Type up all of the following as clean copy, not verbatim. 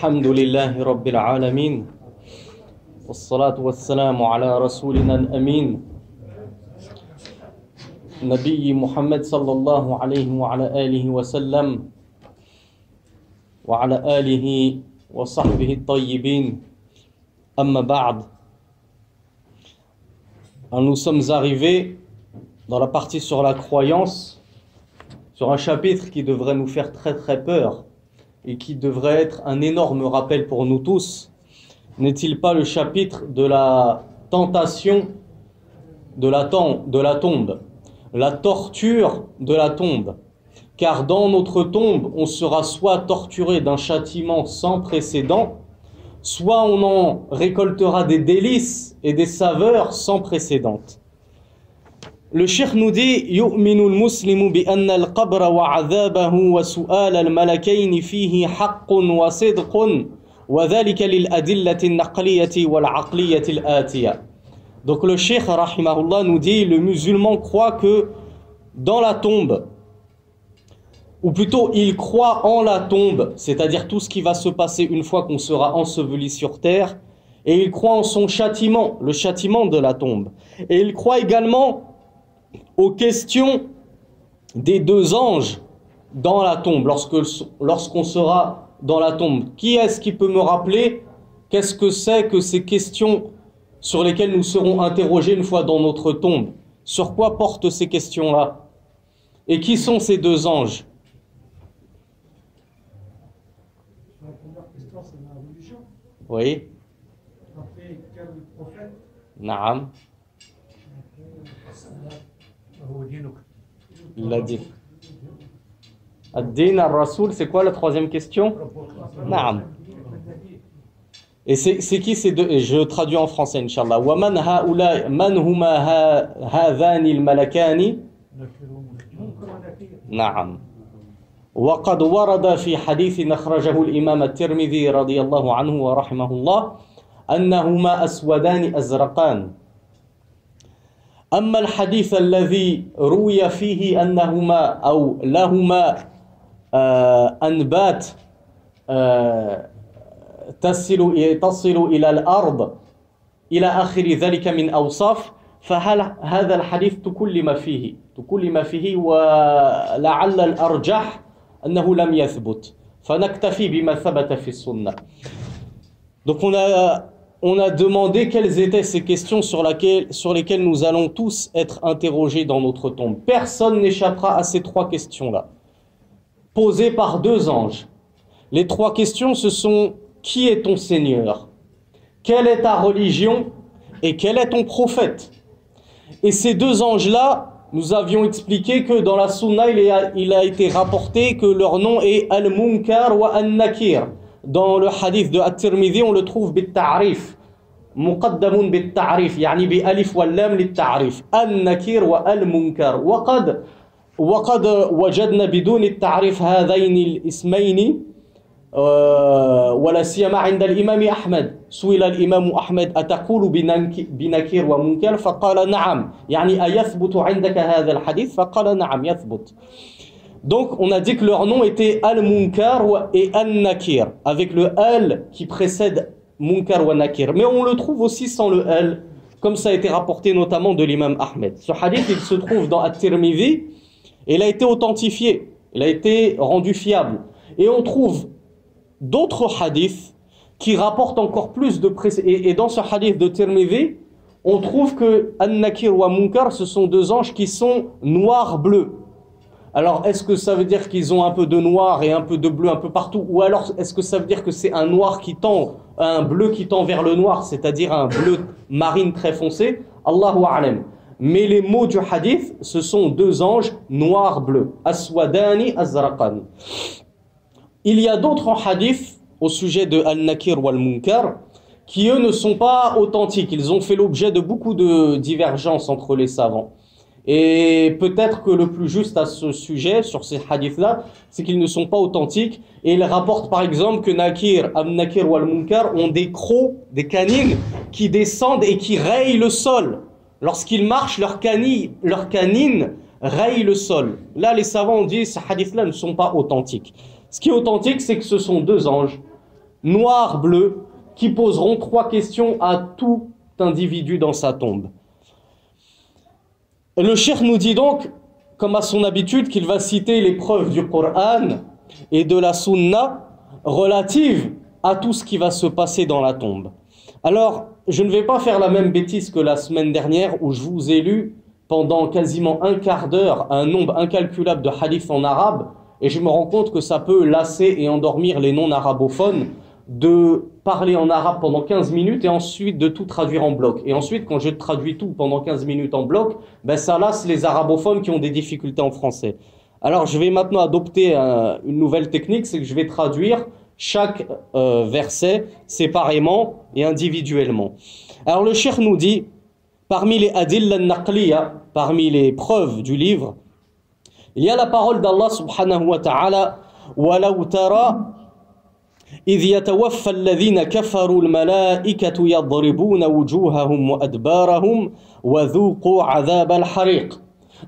الحمد لله رب العالمين والصلاة والسلام على رسولنا الأمين نبي محمد صلى الله عليه وعلى آله وسلم وعلى آله وصحبه الطيبين أما بعد. Alors nous sommes arrivés dans la partie sur la croyance, sur un chapitre qui devrait nous faire très très peur et qui devrait être un énorme rappel pour nous tous. N'est-il pas le chapitre de la tentation de la tombe, la torture de la tombe? Car dans notre tombe, on sera soit torturé d'un châtiment sans précédent, soit on en récoltera des délices et des saveurs sans précédentes. Le cheikh nous dit يؤمن المسلم بأن القبر وعذابه وسؤال الملكين فيه حق وصدق وذلك للأدلة النقلية والعقلية الآتية. Donc le cheikh rahimahullah nous dit le musulman croit que dans la tombe, ou plutôt il croit en la tombe, c'est-à-dire tout ce qui va se passer une fois qu'on sera enseveli sur terre, et il croit en son châtiment, le châtiment de la tombe. Et il croit également aux questions des deux anges dans la tombe, lorsqu'on sera dans la tombe. Qui est-ce qui peut me rappeler qu'est-ce que c'est que ces questions sur lesquelles nous serons interrogés une fois dans notre tombe? Sur quoi portent ces questions-là? Et qui sont ces deux anges? La première question, c'est la religion. Oui. Après, quel prophète? Naam. Il l'a dit. Ad-din al-Rasoul, c'est quoi la troisième question? Naam. Et c'est qui ces deux? Et je traduis en français, Inch'Allah. Wa man haoula, man huma hadhani al-malakani? Naam. وقد ورد في حديث أخرجه الإمام الترمذي رضي الله عنه ورحمه الله أنهما أسودان أزرقان. أما الحديث الذي روي فيه أنهما أو لهما أنبات تصل إلى الأرض إلى آخر ذلك من أوصاف، فهل هذا الحديث تكلم فيه ولعل الأرجح أنه لم يثبت فنكتفي بما ثبت في السنة. Donc on a demandé quelles étaient ces questions sur lesquelles nous allons tous être interrogés dans notre tombe. Personne n'échappera à ces trois questions-là, posées par deux anges. Les trois questions, ce sont: qui est ton Seigneur? Quelle est ta religion? Et quel est ton prophète? Et ces deux anges-là, nous avions expliqué que dans la Sunna, il a été rapporté que leur nom est Al-Munkar wa Al-Nakir. Dans le hadith de At-Tirmidhi, on le trouve bit-ta'rif. Muqaddamun bit-ta'rif, yani bi-alif wal-lam lit-ta'rif. Al-Nakir wa Al-Munkar. وقد وجدنا بدون التعريف هذين الاسمين ولا سيما عند الإمام أحمد. سئل الإمام أحمد أتقول بنكير ومنكر؟ فقال نعم. يعني أيثبت عندك هذا الحديث؟ فقال نعم يثبت. Donc on a dit que leur nom était Al-Munkar et Al-Nakir, avec le Al qui précède Munkar wa Nakir. Mais on le trouve aussi sans le Al, comme ça a été rapporté notamment de l'imam Ahmed. Ce hadith, il se trouve dans At-Tirmidhi et il a été authentifié, il a été rendu fiable. Et on trouve d'autres hadiths qui rapportent encore plus de précision. Et dans ce hadith de Tirmidhi, on trouve que Al-Nakir wa Munkar, ce sont deux anges qui sont noirs-bleus. Alors, est-ce que ça veut dire qu'ils ont un peu de noir et un peu de bleu un peu partout? Ou alors, est-ce que ça veut dire que c'est un noir qui tend, un bleu qui tend vers le noir, c'est-à-dire un bleu marine très foncé? Allahu a'lam. Mais les mots du hadith, ce sont deux anges noirs-bleus. Aswadani azraqan. Il y a d'autres hadiths au sujet de Al-Nakir ou Al-Munkar qui, eux, ne sont pas authentiques. Ils ont fait l'objet de beaucoup de divergences entre les savants. Et peut-être que le plus juste à ce sujet, sur ces hadiths-là, c'est qu'ils ne sont pas authentiques. Et ils rapportent par exemple que Al-Nakir ou Al-Munkar ont des crocs, des canines qui descendent et qui rayent le sol. Lorsqu'ils marchent, leurs canines rayent le sol. Là, les savants ont dit que ces hadiths-là ne sont pas authentiques. Ce qui est authentique, c'est que ce sont deux anges noirs, bleus, qui poseront 3 questions à tout individu dans sa tombe. Le cheikh nous dit donc, comme à son habitude, qu'il va citer les preuves du Coran et de la Sunna relatives à tout ce qui va se passer dans la tombe. Alors, je ne vais pas faire la même bêtise que la semaine dernière où je vous ai lu pendant quasiment un quart d'heure un nombre incalculable de hadiths en arabe, et je me rends compte que ça peut lasser et endormir les non-arabophones de parler en arabe pendant 15 minutes et ensuite de tout traduire en bloc. Et ensuite, quand je traduis tout pendant 15 minutes en bloc, ben ça lasse les arabophones qui ont des difficultés en français. Alors, je vais maintenant adopter une nouvelle technique, c'est que je vais traduire chaque verset séparément et individuellement. Alors, le cheikh nous dit, parmi les adilla al-naqliya, parmi les preuves du livre, il y a la parole d'Allah subhanahu wa ta'ala, وَلَوْ تَرَى إِذْ يَتَوَفَّى الَّذِينَ كَفَرُوا الْمَلَائِكَةُ يَضْرِبُونَ وُجُوهَهُمْ وَأَدْبَارَهُمْ وَذُوقُوا عَذَابَ الْحَرِيقِ.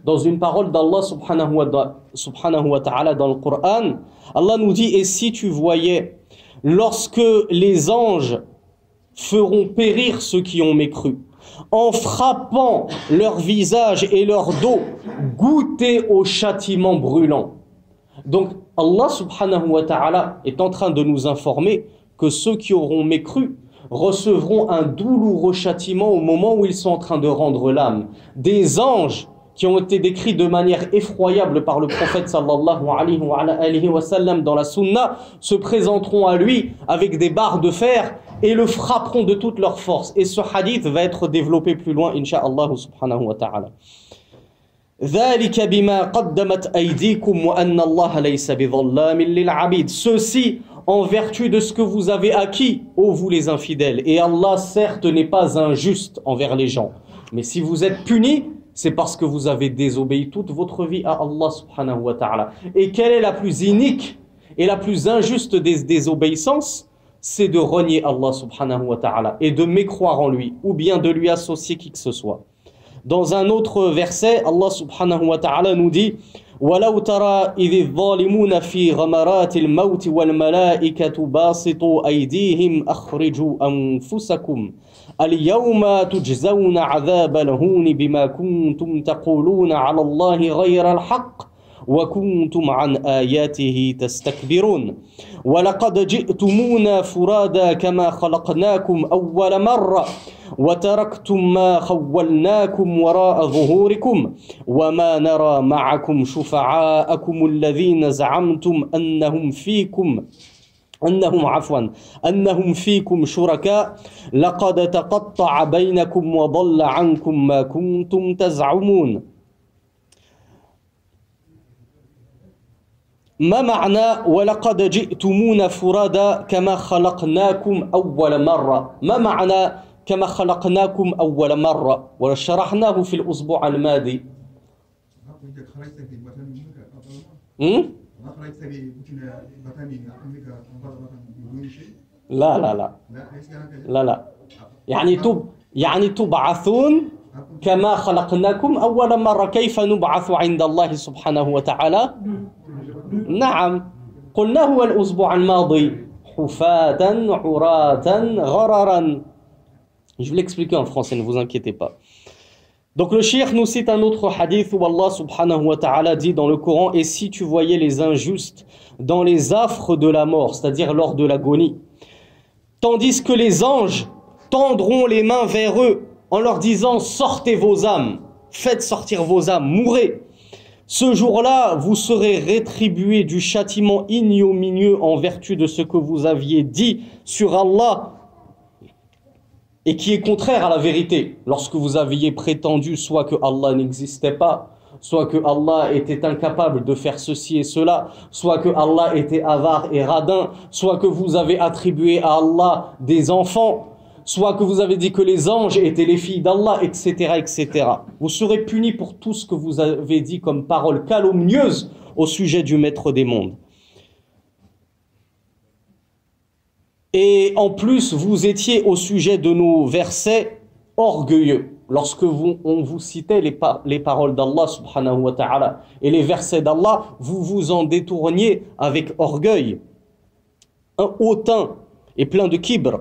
Dans une parole d'Allah subhanahu wa ta'ala dans le Coran, Allah nous dit, et si tu voyais, lorsque les anges feront périr ceux qui ont mécru, en frappant leur visage et leur dos, goûter au châtiment brûlant. Donc Allah subhanahu wa ta'ala est en train de nous informer que ceux qui auront mécru recevront un douloureux châtiment au moment où ils sont en train de rendre l'âme. Des anges qui ont été décrits de manière effroyable par le prophète sallallahu alayhi wa sallam dans la sunna se présenteront à lui avec des barres de fer et le frapperont de toute leur force. Et ce hadith va être développé plus loin, incha'Allah subhanahu wa ta'ala. Ceci en vertu de ce que vous avez acquis, ô vous les infidèles. Et Allah certes n'est pas injuste envers les gens. Mais si vous êtes punis, c'est parce que vous avez désobéi toute votre vie à Allah subhanahu wa ta'ala. Et quelle est la plus inique et la plus injuste des désobéissances? C'est de renier Allah subhanahu wa ta'ala et de mécroire en lui, ou bien de lui associer qui que ce soit. Dans un autre verset, Allah subhanahu wa ta'ala nous dit وَلَوْ تَرَى إِذِ الظَّالِمُونَ فِي غَمَرَاتِ الْمَوْتِ وَالْمَلَائِكَةُ بَاسِطُوا أَيْدِيهِمْ أَخْرِجُوا أَنفُسَكُمْ الْيَوْمَ تُجْزَوْنَ عَذَابَ الْهُونِ بِمَا كُنْتُمْ تَقُولُونَ عَلَى اللَّهِ غَيْرَ الْحَقِّ وَكُنْتُمْ عَنْ آيَاتِهِ تَسْتَكْبِرُونَ وَلَقَدْ جِئْتُمُونَا فُرَادَى كَمَا خَلَقْنَاكُمْ أَوَّلَ مَرَّةٍ وَتَرَكْتُمْ مَا خَوَّلْنَاكُمْ وَرَاءَ ظُهُورِكُمْ وَمَا نَرَى مَعَكُمْ شُفَعَاءَكُمُ الَّذِينَ زَعَمْتُمْ أنهم فيكم شركاء لقد تقطع بينكم وضل عنكم ما كنتم تزعمون. ما معنى ولقد جئتمونا فرادا كما خلقناكم أول مرة؟ ما معنى كما خلقناكم أول مرة؟ وشرحناه في الأسبوع الماضي. لا لا لا لا لا يعني تبعثون كما خلقناكم أول مرة. كيف نبعث عند الله سبحانه وتعالى؟ نعم قلنا هو الأسبوع الماضي حفاة عراة غررا. Je vais l'expliquer en français, ne vous inquiétez pas. Donc le cheikh nous cite un autre hadith où Allah subhanahu wa ta'ala dit dans le Coran: et si tu voyais les injustes dans les affres de la mort, c'est-à-dire lors de l'agonie, tandis que les anges tendront les mains vers eux en leur disant: sortez vos âmes, faites sortir vos âmes, mourrez. Ce jour-là, vous serez rétribués du châtiment ignominieux en vertu de ce que vous aviez dit sur Allah et qui est contraire à la vérité, lorsque vous aviez prétendu soit que Allah n'existait pas, soit que Allah était incapable de faire ceci et cela, soit que Allah était avare et radin, soit que vous avez attribué à Allah des enfants, soit que vous avez dit que les anges étaient les filles d'Allah, etc., etc. Vous serez punis pour tout ce que vous avez dit comme parole calomnieuse au sujet du Maître des mondes. Et en plus, vous étiez au sujet de nos versets orgueilleux. Lorsque on vous citait les paroles d'Allah subhanahu wa ta'ala et les versets d'Allah, vous vous en détourniez avec orgueil, un hautain et plein de kibr.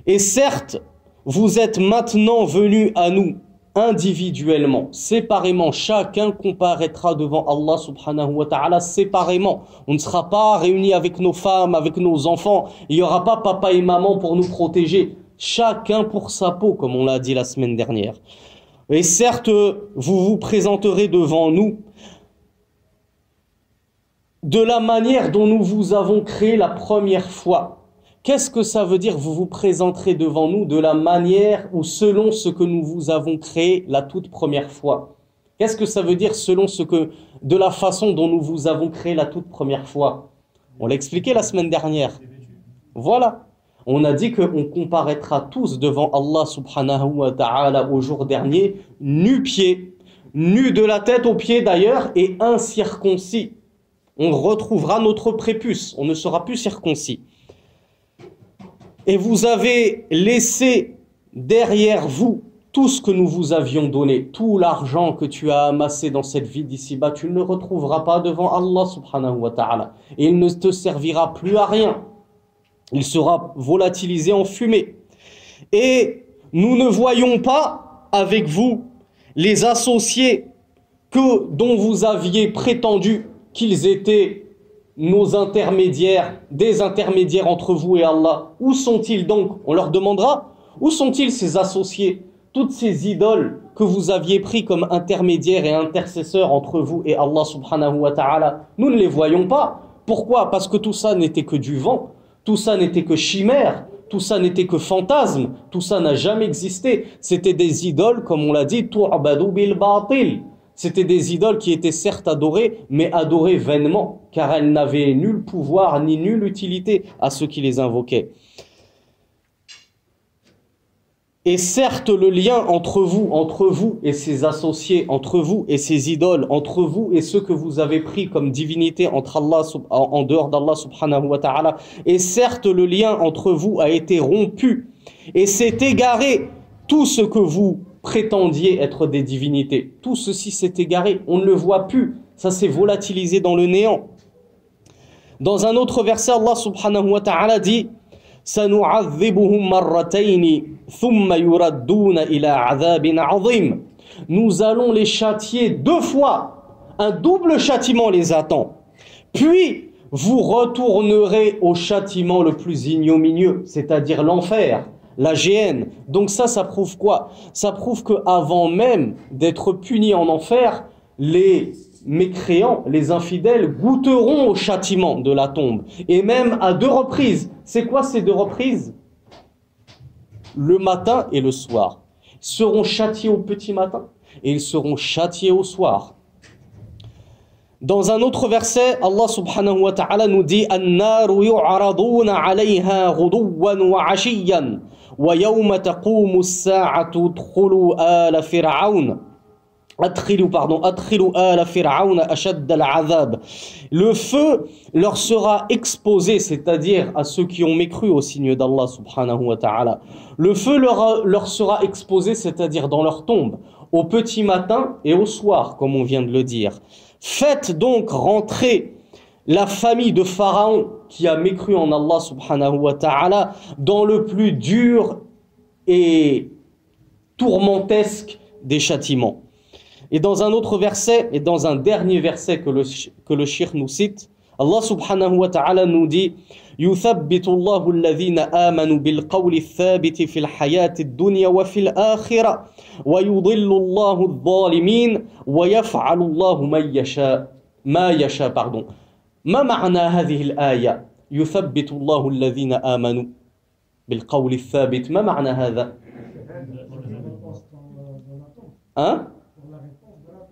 Et certes, vous êtes maintenant venus à nous individuellement, séparément. Chacun comparaîtra devant Allah subhanahu wa ta'ala séparément. On ne sera pas réunis avec nos femmes, avec nos enfants. Il n'y aura pas papa et maman pour nous protéger. Chacun pour sa peau, comme on l'a dit la semaine dernière. Et certes, vous vous présenterez devant nous de la manière dont nous vous avons créé la première fois. Qu'est-ce que ça veut dire, vous vous présenterez devant nous de la manière ou selon ce que nous vous avons créé la toute première fois? Qu'est-ce que ça veut dire selon de la façon dont nous vous avons créé la toute première fois? On l'a expliqué la semaine dernière. Voilà. On a dit qu'on comparaîtra tous devant Allah subhanahu wa ta'ala au jour dernier, nu-pieds, nus de la tête aux pieds d'ailleurs, et incirconcis. On retrouvera notre prépuce, on ne sera plus circoncis. Et vous avez laissé derrière vous tout ce que nous vous avions donné, tout l'argent que tu as amassé dans cette vie d'ici-bas, tu ne le retrouveras pas devant Allah subhanahu wa ta'ala. Et il ne te servira plus à rien. Il sera volatilisé en fumée. Et nous ne voyons pas avec vous les associés dont vous aviez prétendu qu'ils étaient nos intermédiaires, des intermédiaires entre vous et Allah. Où sont-ils donc? On leur demandera. Où sont-ils ces associés? Toutes ces idoles que vous aviez pris comme intermédiaires et intercesseurs entre vous et Allah subhanahu wa ta'ala. Nous ne les voyons pas. Pourquoi? Parce que tout ça n'était que du vent. Tout ça n'était que chimère. Tout ça n'était que fantasme. Tout ça n'a jamais existé. C'était des idoles, comme on l'a dit, tu'badu bil batil. C'était des idoles qui étaient certes adorées, mais adorées vainement, car elles n'avaient nul pouvoir ni nulle utilité à ceux qui les invoquaient. Et certes, le lien entre vous et ces associés, entre vous et ces idoles, entre vous et ceux que vous avez pris comme divinité entre Allah, en dehors d'Allah subhanahu wa ta'ala, et certes, le lien entre vous a été rompu, et s'est égaré tout ce que vous prétendiez être des divinités. Tout ceci s'est égaré, on ne le voit plus, ça s'est volatilisé dans le néant. Dans un autre verset, Allah subhanahu wa ta'ala dit سَنُعَذِّبُهُمْ مَرَّتَيْنِ ثُمَّ يُرَدُّونَ إِلَى عَذَابٍ عَظِيمٍ. Nous allons les châtier 2 fois, un double châtiment les attend. Puis vous retournerez au châtiment le plus ignominieux, c'est-à-dire l'enfer, la géhenne. Donc ça prouve quoi? Ça prouve qu'avant même d'être punis en enfer, les mécréants, les infidèles, goûteront au châtiment de la tombe. Et même à 2 reprises. C'est quoi ces 2 reprises? Le matin et le soir. Ils seront châtiés au petit matin et ils seront châtiés au soir. Dans un autre verset, Allah subhanahu wa ta'ala nous dit An-naru yu'araduna 'alayha ghuduwan wa 'ashiyyan wa yawma taqumu as-sa'atu udkhulu ala fir'aun. Le feu leur sera exposé, c'est-à-dire à ceux qui ont mécru au signe d'Allah subhanahu wa ta'ala. Le feu leur sera exposé, c'est-à-dire dans leur tombe, au petit matin et au soir, comme on vient de le dire. Faites donc rentrer la famille de Pharaon qui a mécru en Allah subhanahu wa ta'ala dans le plus dur et tourmentesque des châtiments. Et dans un autre verset, et dans un dernier verset que le cheikh nous cite, Allah subhanahu wa ta'ala nous dit يُثَبِّتُ اللَّهُ الَّذِينَ آمَنُوا بِالْقَوْلِ الثَّابِتِ فِي الْحَيَاةِ الدُّنْيَا وَفِي الْآخِرَةِ وَيُضِلُّ اللَّهُ الظَّالِمِينَ وَيَفْعَلُ اللَّهُ ما يشاء. ما معنى هذه الآية يثبت الله الذين آمنوا بالقول الثابت؟ ما معنى هذا؟ Hein?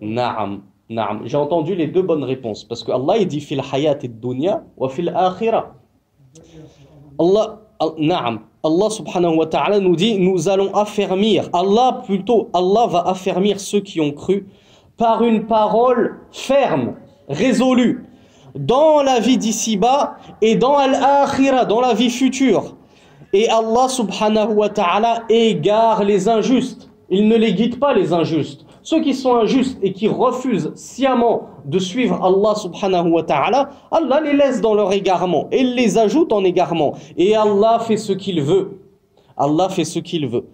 Naam, naam. J'ai entendu les 2 bonnes réponses. Parce que Allah il dit fil hayat ad-dunya wa fil akhirah. Allah subhanahu wa ta'ala nous dit nous allons affermir. Allah va affermir ceux qui ont cru par une parole ferme, résolue, dans la vie d'ici-bas et dans al-akhirah, dans la vie future. Et Allah subhanahu wa ta'ala égare les injustes. Il ne les guide pas les injustes. ceux qui sont injustes et qui refusent sciemment de suivre Allah subhanahu wa ta'ala, Allah les laisse dans leur égarement et il les ajoute en égarement. Et Allah fait ce qu'il veut. Allah fait ce qu'il veut.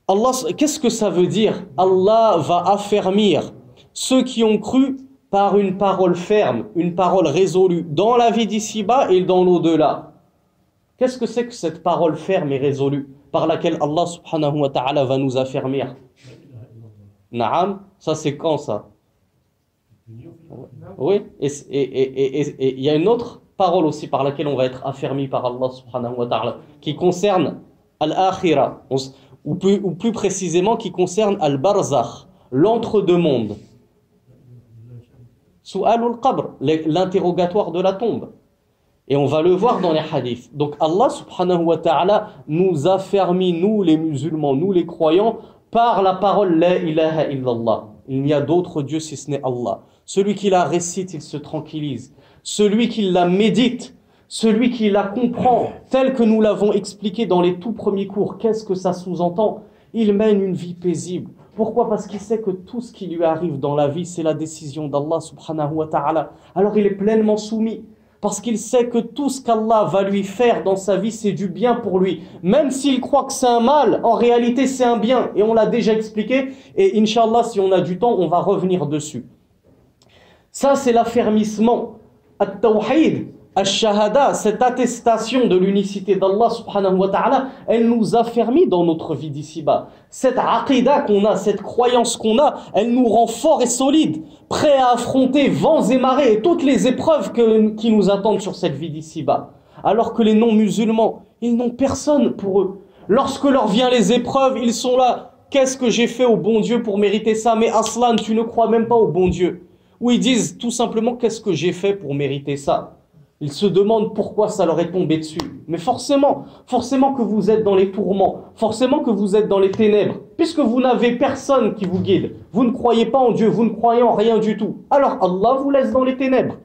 Allah, qu'est-ce que ça veut dire? Allah va affermir ceux qui ont cru par une parole ferme, une parole résolue dans la vie d'ici-bas et dans l'au-delà. Qu'est-ce que c'est que cette parole ferme et résolue par laquelle Allah subhanahu wa ta'ala va nous affermir? Naam, ça c'est quand ça? Oui, et il y a une autre parole aussi par laquelle on va être affermi par Allah subhanahu wa ta'ala qui concerne al-akhira, ou plus précisément qui concerne al-barzakh, l'entre-deux-mondes. Su'alul qabr, l'interrogatoire de la tombe. Et on va le voir dans les hadiths. Donc Allah subhanahu wa ta'ala nous a fermis, nous les musulmans, nous les croyants, par la parole La ilaha illallah. Il n'y a d'autre Dieu si ce n'est Allah. Celui qui la récite, il se tranquillise. Celui qui la médite, celui qui la comprend, tel que nous l'avons expliqué dans les tout premiers cours, qu'est-ce que ça sous-entend? Il mène une vie paisible. Pourquoi? Parce qu'il sait que tout ce qui lui arrive dans la vie, c'est la décision d'Allah subhanahu wa ta'ala. Alors il est pleinement soumis. Parce qu'il sait que tout ce qu'Allah va lui faire dans sa vie, c'est du bien pour lui. Même s'il croit que c'est un mal, en réalité c'est un bien. Et on l'a déjà expliqué. Et Inch'Allah, si on a du temps, on va revenir dessus. Ça, c'est l'affermissement. At-tawhid, Ash-shahada, cette attestation de l'unicité d'Allah subhanahu wa ta'ala, elle nous a fermis dans notre vie d'ici-bas. Cette aqida qu'on a, cette croyance qu'on a, elle nous rend forts et solides, prêts à affronter vents et marées et toutes les épreuves qui nous attendent sur cette vie d'ici-bas. Alors que les non-musulmans, ils n'ont personne pour eux. Lorsque leur viennent les épreuves, ils sont là. Qu'est-ce que j'ai fait au bon Dieu pour mériter ça? Mais Aslan, tu ne crois même pas au bon Dieu. Ou ils disent tout simplement, qu'est-ce que j'ai fait pour mériter ça? Ils se demandent pourquoi ça leur est tombé dessus. Mais forcément que vous êtes dans les tourments, forcément que vous êtes dans les ténèbres, puisque vous n'avez personne qui vous guide. Vous ne croyez pas en Dieu, vous ne croyez en rien du tout. Alors Allah vous laisse dans les ténèbres.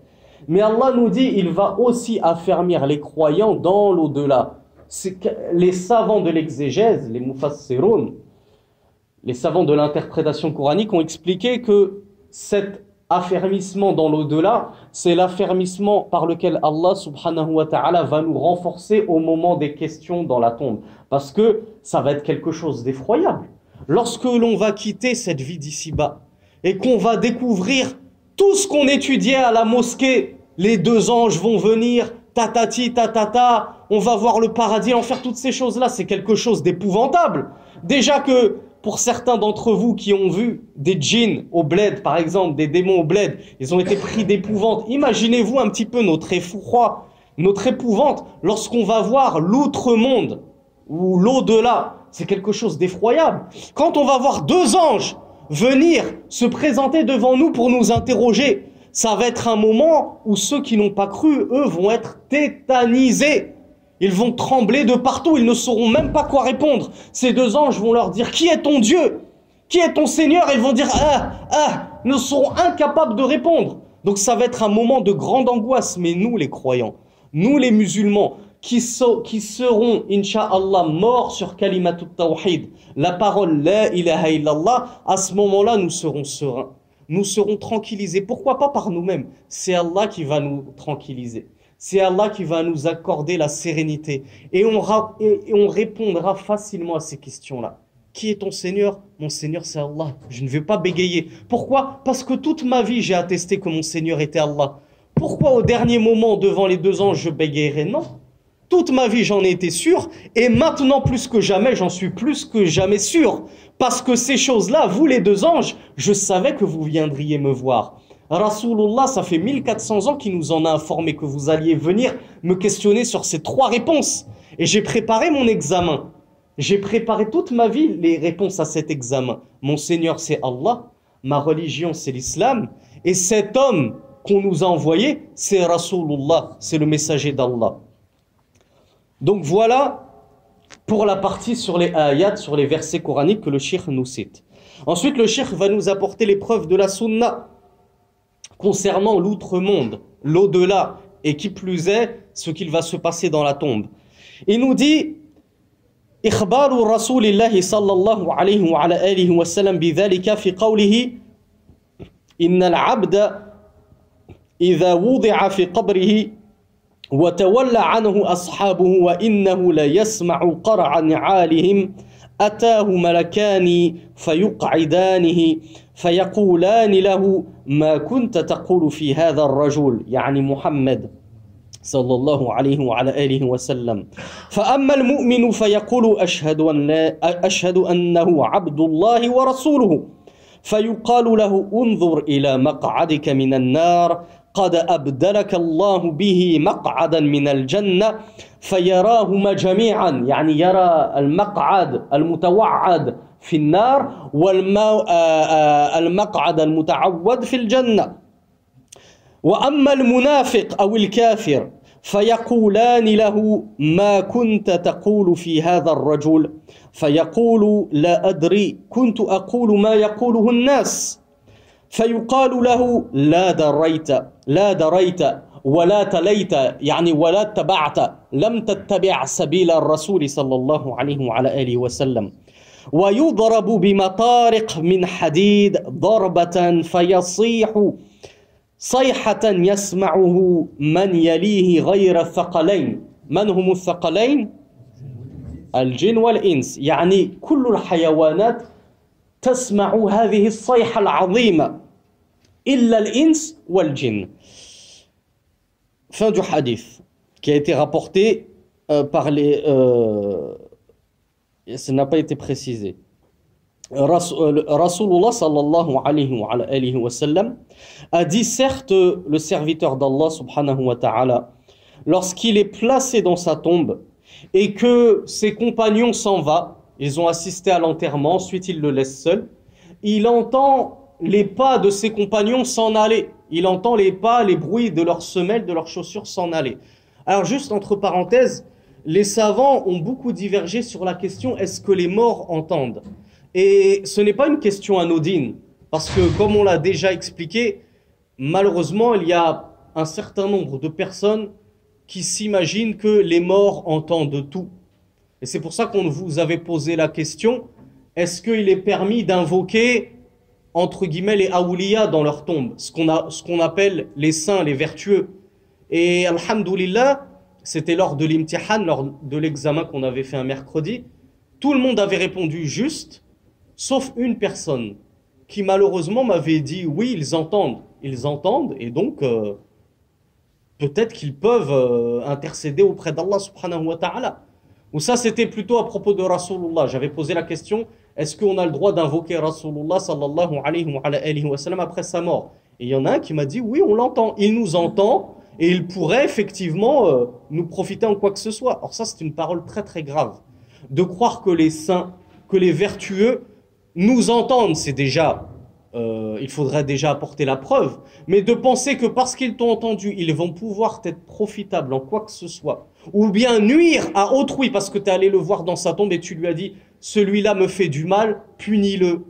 Mais Allah nous dit, il va aussi affermir les croyants dans l'au-delà. Les savants de l'exégèse, les mufassiroun, les savants de l'interprétation coranique ont expliqué que cet affermissement dans l'au-delà, c'est l'affermissement par lequel Allah subhanahu wa ta'ala va nous renforcer au moment des questions dans la tombe. Parce que ça va être quelque chose d'effroyable. Lorsque l'on va quitter cette vie d'ici-bas et qu'on va découvrir tout ce qu'on étudiait à la mosquée, les deux anges vont venir, tatati, tatata, on va voir le paradis, l'enfer, toutes ces choses-là, c'est quelque chose d'épouvantable. Déjà que pour certains d'entre vous qui ont vu des djinns au bled, par exemple, des démons au bled, ils ont été pris d'épouvante. Imaginez-vous un petit peu notre effroi, notre épouvante, lorsqu'on va voir l'outre-monde ou l'au-delà. C'est quelque chose d'effroyable. Quand on va voir deux anges venir se présenter devant nous pour nous interroger, ça va être un moment où ceux qui n'ont pas cru, eux, vont être tétanisés. Ils vont trembler de partout, ils ne sauront même pas quoi répondre. Ces deux anges vont leur dire, qui est ton Dieu? Qui est ton Seigneur? Ils vont dire, ils ne seront incapables de répondre. Donc ça va être un moment de grande angoisse. Mais nous les croyants, nous les musulmans, qui seront, incha'Allah, morts sur kalimatut tawhid, la parole la ilaha illallah, à ce moment-là, nous serons sereins. Nous serons tranquillisés. Pourquoi pas par nous-mêmes? C'est Allah qui va nous tranquilliser. C'est Allah qui va nous accorder la sérénité. Et on répondra facilement à ces questions-là. Qui est ton Seigneur? Mon Seigneur, c'est Allah. Je ne vais pas bégayer. Pourquoi? Parce que toute ma vie, j'ai attesté que mon Seigneur était Allah. Pourquoi au dernier moment, devant les deux anges, je bégayerai? Non. Toute ma vie, j'en ai été sûr. Et maintenant, plus que jamais, j'en suis plus que jamais sûr. Parce que ces choses-là, vous les deux anges, je savais que vous viendriez me voir. Rasulullah, ça fait 1400 ans qu'il nous en a informé que vous alliez venir me questionner sur ces trois réponses. Et j'ai préparé mon examen. J'ai préparé toute ma vie les réponses à cet examen. Mon Seigneur, c'est Allah. Ma religion, c'est l'islam. Et cet homme qu'on nous a envoyé, c'est Rasulullah. C'est le messager d'Allah. Donc voilà pour la partie sur les ayats, sur les versets coraniques que le cheikh nous cite. Ensuite, le cheikh va nous apporter les preuves de la sunna concernant l'outre-monde, l'au-delà, et qui plus est, ce qu'il va se passer dans la tombe. Il nous dit, إخبار رسول الله صلى الله عليه وعلى آله وسلم بذلك في قوله إن العبد إذا وضع في قبره وتولى عنه أصحابه وإنه لا يسمع قرع نعالهم أتاه ملكان فيقعدانه فيقولان له ما كنت تقول في هذا الرجل يعني محمد صلى الله عليه وعلى آله وسلم فأما المؤمن فيقول أشهد أنه عبد الله ورسوله فيقال له انظر إلى مقعدك من النار قد أبدلك الله به مقعدا من الجنة فيراهما جميعا يعني يرى المقعد المتوعد في النار والمقعد المتعود في الجنة وأما المنافق أو الكافر فيقولان له ما كنت تقول في هذا الرجل فيقول لا أدري كنت أقول ما يقوله الناس فيقال له لا دريت ولا تليت يعني ولا اتبعت لم تتبع سبيل الرسول صلى الله عليه وعلى آله وسلم ويضرب بمطارق من حديد ضربة فيصيح صيحة يسمعه من يليه غير الثقلين من هم الثقلين؟ الجن والإنس يعني كل الحيوانات تسمع هذه الصيحة العظيمة إلا الإنس والجن. Fin du hadith qui a été rapporté par les... ça n'a pas été précisé. Rasulullah sallallahu alayhi wa sallam a dit certes le serviteur d'Allah subhanahu wa ta'ala lorsqu'il est placé dans sa tombe et que ses compagnons s'en vont, ils ont assisté à l'enterrement, ensuite il le laisse seul, il entend les pas de ses compagnons s'en aller, il entend les pas, les bruits de leurs semelles, de leurs chaussures s'en aller. Alors juste entre parenthèses, les savants ont beaucoup divergé sur la question est-ce que les morts entendent? Et ce n'est pas une question anodine, parce que comme on l'a déjà expliqué, malheureusement, il y a un certain nombre de personnes qui s'imaginent que les morts entendent tout. Et c'est pour ça qu'on vous avait posé la question, est-ce qu'il est permis d'invoquer, entre guillemets, les awliya dans leur tombe, ce qu'on appelle les saints, les vertueux. Et alhamdoulilah, c'était lors de l'imtihan, lors de l'examen qu'on avait fait un mercredi, tout le monde avait répondu juste, sauf une personne qui malheureusement m'avait dit oui, ils entendent et donc peut-être qu'ils peuvent intercéder auprès d'Allah subhanahu wa ta'ala. Ou ça c'était plutôt à propos de Rasulullah. J'avais posé la question, est-ce qu'on a le droit d'invoquer Rasulullah sallallahu alayhi wa sallam après sa mort? Et il y en a un qui m'a dit oui, on l'entend, il nous entend et il pourrait effectivement nous profiter en quoi que ce soit. Or ça c'est une parole très très grave. De croire que les saints, que les vertueux nous entendent, c'est déjà, il faudrait déjà apporter la preuve, mais de penser que parce qu'ils t'ont entendu, ils vont pouvoir être profitables en quoi que ce soit, ou bien nuire à autrui parce que tu es allé le voir dans sa tombe et tu lui as dit, celui-là me fait du mal, punis-le,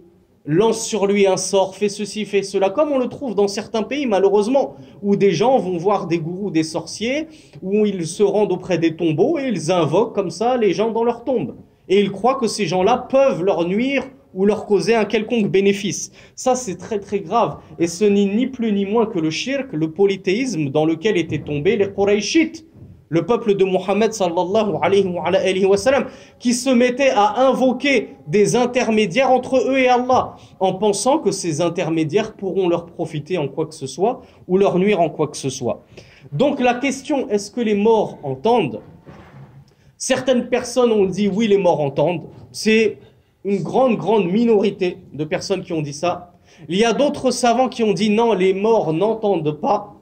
lance sur lui un sort, fais ceci, fais cela, comme on le trouve dans certains pays malheureusement, où des gens vont voir des gourous, des sorciers, où ils se rendent auprès des tombeaux et ils invoquent comme ça les gens dans leur tombe. Et ils croient que ces gens-là peuvent leur nuire ou leur causer un quelconque bénéfice. Ça, c'est très très grave. Et ce n'est ni plus ni moins que le shirk, le polythéisme dans lequel étaient tombés les Qurayshites, le peuple de Mohammed sallallahu alayhi wa sallam, qui se mettaient à invoquer des intermédiaires entre eux et Allah, en pensant que ces intermédiaires pourront leur profiter en quoi que ce soit, ou leur nuire en quoi que ce soit. Donc la question, est-ce que les morts entendent? Certaines personnes ont dit oui, les morts entendent. C'est une grande minorité de personnes qui ont dit ça. Il y a d'autres savants qui ont dit non, les morts n'entendent pas.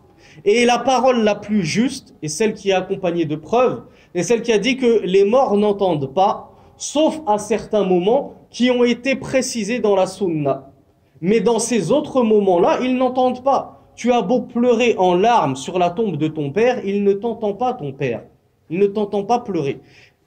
Et la parole la plus juste, et celle qui est accompagnée de preuves, est celle qui a dit que les morts n'entendent pas, sauf à certains moments qui ont été précisés dans la sunna. Mais dans ces autres moments-là, ils n'entendent pas. Tu as beau pleurer en larmes sur la tombe de ton père, il ne t'entend pas, ton père. Il ne t'entend pas pleurer.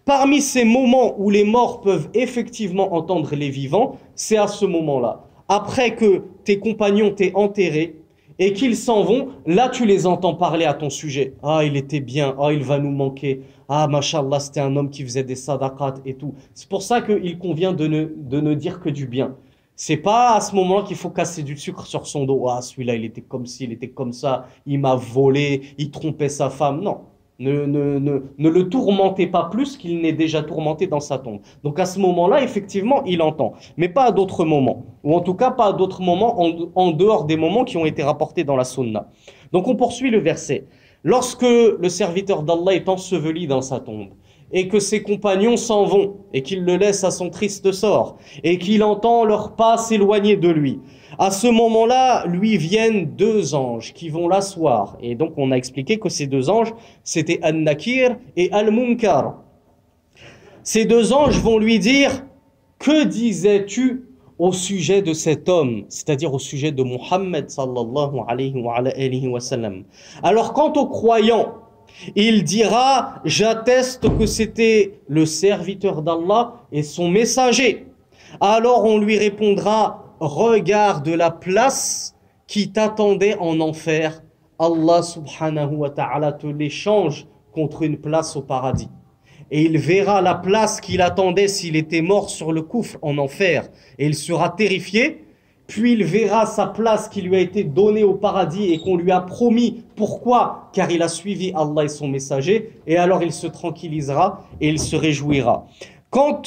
Parmi ces moments où les morts peuvent effectivement entendre les vivants, c'est à ce moment-là. Après que tes compagnons t'aient enterré et qu'ils s'en vont, là tu les entends parler à ton sujet. Ah, il était bien, ah, il va nous manquer, ah, mashallah, c'était un homme qui faisait des sadaqat et tout. C'est pour ça qu'il convient de ne dire que du bien. C'est pas à ce moment-là qu'il faut casser du sucre sur son dos. Ah, celui-là, il était comme ci, il était comme ça, il m'a volé, il trompait sa femme. Non. Ne le tourmentez pas plus qu'il n'est déjà tourmenté dans sa tombe. Donc à ce moment-là, effectivement, il entend. Mais pas à d'autres moments. Ou en tout cas, pas à d'autres moments en dehors des moments qui ont été rapportés dans la sunna. Donc on poursuit le verset. Lorsque le serviteur d'Allah est enseveli dans sa tombe, et que ses compagnons s'en vont, et qu'il le laisse à son triste sort, et qu'il entend leurs pas s'éloigner de lui. À ce moment-là, lui viennent deux anges qui vont l'asseoir. Et donc on a expliqué que ces deux anges, c'était An-Nakir et Al-Munkar. Ces deux anges vont lui dire, que disais-tu au sujet de cet homme, c'est-à-dire au sujet de Muhammad sallallahu alayhi wa sallam. Alors quant aux croyants, il dira, j'atteste que c'était le serviteur d'Allah et son messager. Alors on lui répondra, regarde la place qui t'attendait en enfer. Allah subhanahu wa ta'ala te l'échange contre une place au paradis. Et il verra la place qu'il attendait s'il était mort sur le coufre en enfer. Et il sera terrifié. Puis il verra sa place qui lui a été donnée au paradis et qu'on lui a promis. Pourquoi? Car il a suivi Allah et son messager. Et alors il se tranquillisera et il se réjouira. Quant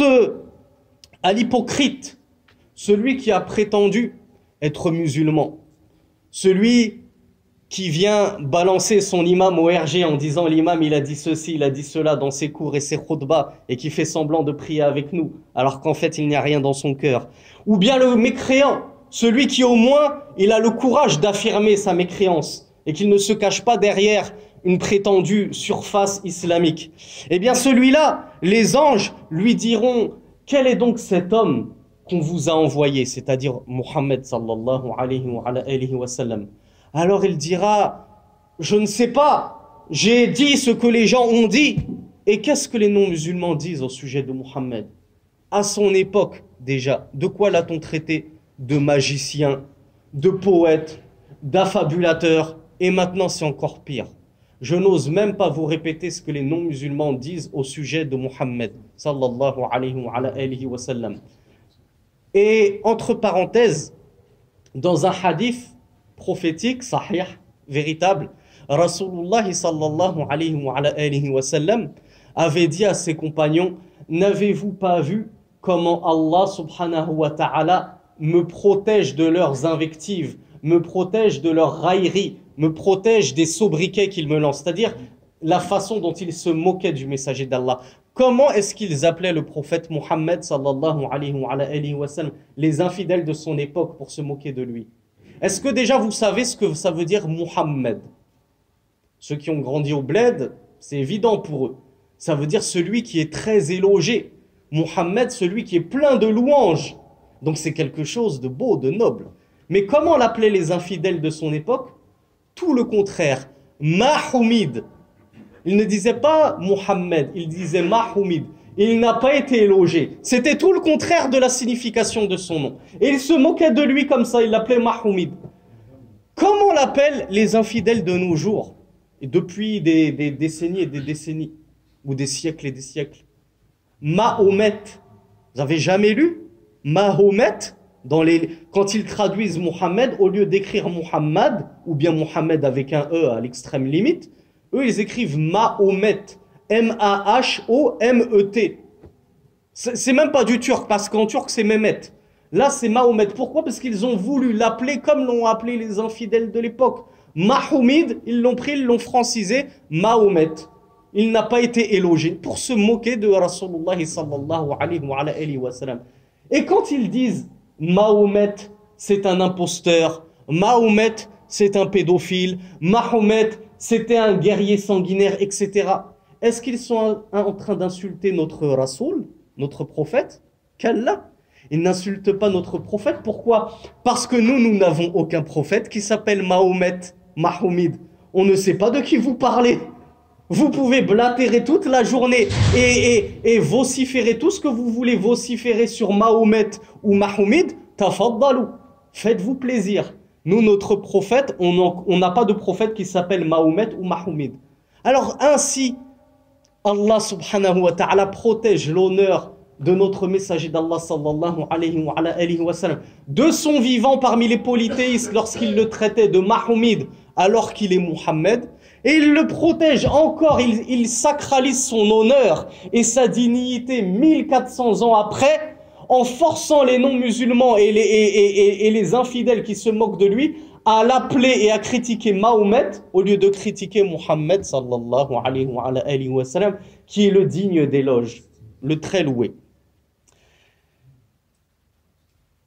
à l'hypocrite, celui qui a prétendu être musulman, celui qui vient balancer son imam au RG en disant l'imam il a dit ceci, il a dit cela dans ses cours et ses khutbahs et qui fait semblant de prier avec nous alors qu'en fait il n'y a rien dans son cœur. Ou bien le mécréant, celui qui au moins il a le courage d'affirmer sa mécréance et qu'il ne se cache pas derrière une prétendue surface islamique. Eh bien celui-là, les anges lui diront, quel est donc cet homme qu'on vous a envoyé, c'est-à-dire Muhammad sallallahu alayhi wa sallam. Alors il dira, je ne sais pas, j'ai dit ce que les gens ont dit. Et qu'est-ce que les non-musulmans disent au sujet de Muhammad? À son époque déjà, de quoi l'a-t-on traité? De magicien, de poète, d'affabulateur, et maintenant c'est encore pire. Je n'ose même pas vous répéter ce que les non-musulmans disent au sujet de Muhammad sallallahu alayhi wa sallam. Et entre parenthèses, dans un hadith prophétique, sahih, véritable, Rasulullah sallallahu alayhi wa sallam avait dit à ses compagnons, n'avez-vous pas vu comment Allah subhanahu wa ta'ala me protège de leurs invectives, me protège de leurs railleries, me protège des sobriquets qu'ils me lancent, c'est-à-dire la façon dont ils se moquaient du messager d'Allah. Comment est-ce qu'ils appelaient le prophète Muhammad sallallahu alayhi wa sallam, les infidèles de son époque, pour se moquer de lui? Est-ce que déjà vous savez ce que ça veut dire Muhammad? Ceux qui ont grandi au bled, c'est évident pour eux. Ça veut dire celui qui est très élogé. Muhammad, celui qui est plein de louanges. Donc c'est quelque chose de beau, de noble. Mais comment l'appelaient les infidèles de son époque? Tout le contraire. Mahoumid. Il ne disait pas Muhammad, il disait Mahoumid. Il n'a pas été élogé. C'était tout le contraire de la signification de son nom. Et il se moquait de lui comme ça, il l'appelait Mahoumid. Comment l'appellent les infidèles de nos jours? Et depuis des décennies et des décennies, ou des siècles et des siècles. Mahomet. Vous avez jamais lu Mahomet quand ils traduisent Muhammad, au lieu d'écrire Muhammad, ou bien Muhammad avec un E à l'extrême limite, eux ils écrivent Mahomet. M-A-H-O-M-E-T. C'est même pas du turc, parce qu'en turc c'est Mehmet. Là c'est Mahomet. Pourquoi? Parce qu'ils ont voulu l'appeler comme l'ont appelé les infidèles de l'époque. Mahoumid, ils l'ont pris, ils l'ont francisé Mahomet. Il n'a pas été élogé pour se moquer de Rasulullah sallallahu alayhi wa sallam. Et quand ils disent Mahomet, c'est un imposteur, Mahomet, c'est un pédophile, Mahomet, c'était un guerrier sanguinaire, etc. Est-ce qu'ils sont en train d'insulter notre Rasoul, notre prophète? Qu'Allah, ils n'insultent pas notre prophète. Pourquoi? Parce que nous n'avons aucun prophète qui s'appelle Mahomet, Mahoumid. On ne sait pas de qui vous parlez. Vous pouvez blatérer toute la journée et vociférer tout ce que vous voulez vociférer sur Mahomet ou Mahoumid. Tafaddalou. Faites-vous plaisir. Nous, notre prophète, on n'a pas de prophète qui s'appelle Mahomet ou Mahomed. Alors ainsi, Allah subhanahu wa ta'ala protège l'honneur de notre messager d'Allah sallallahu alayhi wa sallam, de son vivant parmi les polythéistes lorsqu'il le traitait de Mahomed alors qu'il est Muhammad, et il le protège encore, il sacralise son honneur et sa dignité 1400 ans après, en forçant les non-musulmans et les infidèles qui se moquent de lui à l'appeler et à critiquer Mahomet au lieu de critiquer Muhammad sallallahu alayhi wa sallam, qui est le digne d'éloge, le très loué.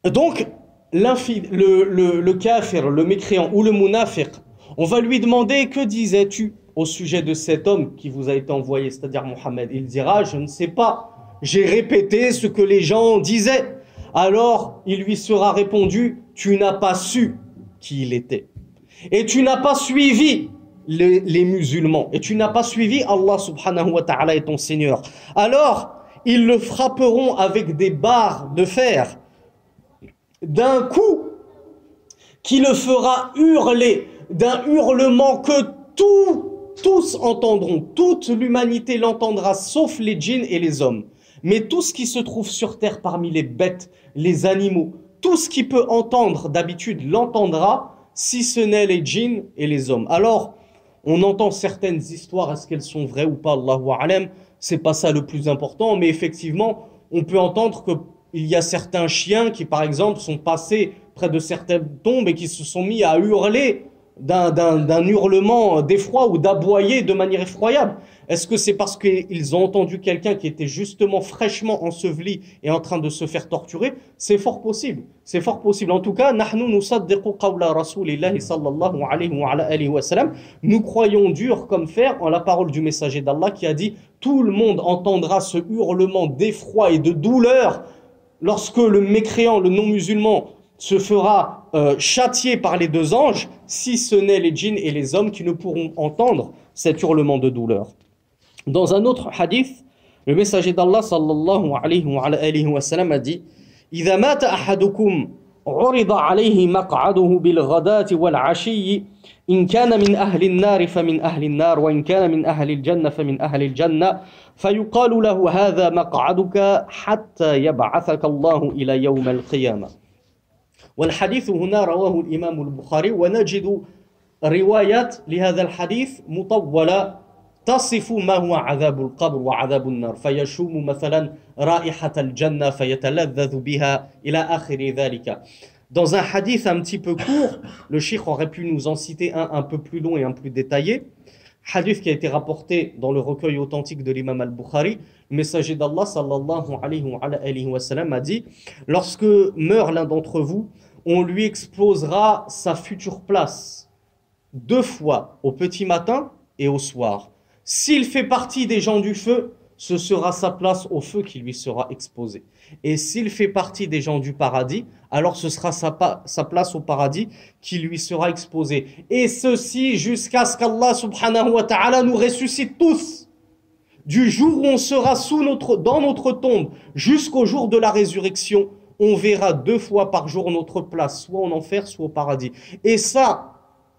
Donc, le kafir, le mécréant ou le munafiq, on va lui demander: que disais-tu au sujet de cet homme qui vous a été envoyé, c'est-à-dire Muhammad? Il dira: je ne sais pas, j'ai répété ce que les gens disaient. Alors il lui sera répondu: tu n'as pas su qui il était, et tu n'as pas suivi les musulmans, et tu n'as pas suivi Allah subhanahu wa ta'ala et ton Seigneur. Alors ils le frapperont avec des barres de fer d'un coup qui le fera hurler d'un hurlement que tous entendront, toute l'humanité l'entendra, sauf les djinns et les hommes. Mais tout ce qui se trouve sur terre parmi les bêtes, les animaux, tout ce qui peut entendre d'habitude l'entendra, si ce n'est les djinns et les hommes. Alors, on entend certaines histoires, est-ce qu'elles sont vraies ou pas, Allahu a'lam, c'est pas ça le plus important, mais effectivement, on peut entendre qu'il y a certains chiens qui, par exemple, sont passés près de certaines tombes et qui se sont mis à hurler d'un hurlement d'effroi ou d'aboyer de manière effroyable. Est-ce que c'est parce qu'ils ont entendu quelqu'un qui était justement fraîchement enseveli et en train de se faire torturer? C'est fort possible. C'est fort possible. En tout cas, nahnu nusaddiqu qawla rasulillahi sallallahu alayhi wa sallam. Nous croyons dur comme fer en la parole du messager d'Allah qui a dit: tout le monde entendra ce hurlement d'effroi et de douleur lorsque le mécréant, le non-musulman, se fera châtier par les deux anges, si ce n'est les djinns et les hommes qui ne pourront entendre cet hurlement de douleur. Dans un autre hadith, le messager d'Allah sallallahu alayhi wa sallam a dit: إذا مات أحدكم عرض عليه مقعده بالغداة والعشي إن كان من أهل النار فمن أهل النار وإن كان من أهل الجنة فمن أهل الجنة فيقال له هذا مقعدك حتى يبعثك الله إلى يوم القيامة. والحديث هنا رواه الإمام البخاري، ونجد روايات لهذا الحديث مطولة تصف ما هو عذاب القبر وعذاب النار، فيشم مثلا رائحة الجنة فيتلذذ بها إلى آخر ذلك. Dans un hadith un petit peu court, le cheikh aurait pu nous en citer un peu plus long et un plus détaillé. Hadith qui a été rapporté dans le recueil authentique de l'imam al-Bukhari. Le messager d'Allah sallallahu alayhi wa sallam a dit: lorsque meurt l'un d'entre vous, on lui exposera sa future place 2 fois, au petit matin et au soir. S'il fait partie des gens du feu, ce sera sa place au feu qui lui sera exposée. Et s'il fait partie des gens du paradis, alors ce sera sa place au paradis qui lui sera exposée. Et ceci jusqu'à ce qu'Allah subhanahu wa ta'ala nous ressuscite tous. Du jour où on sera dans notre tombe jusqu'au jour de la résurrection, on verra 2 fois par jour notre place, soit en enfer, soit au paradis. Et ça,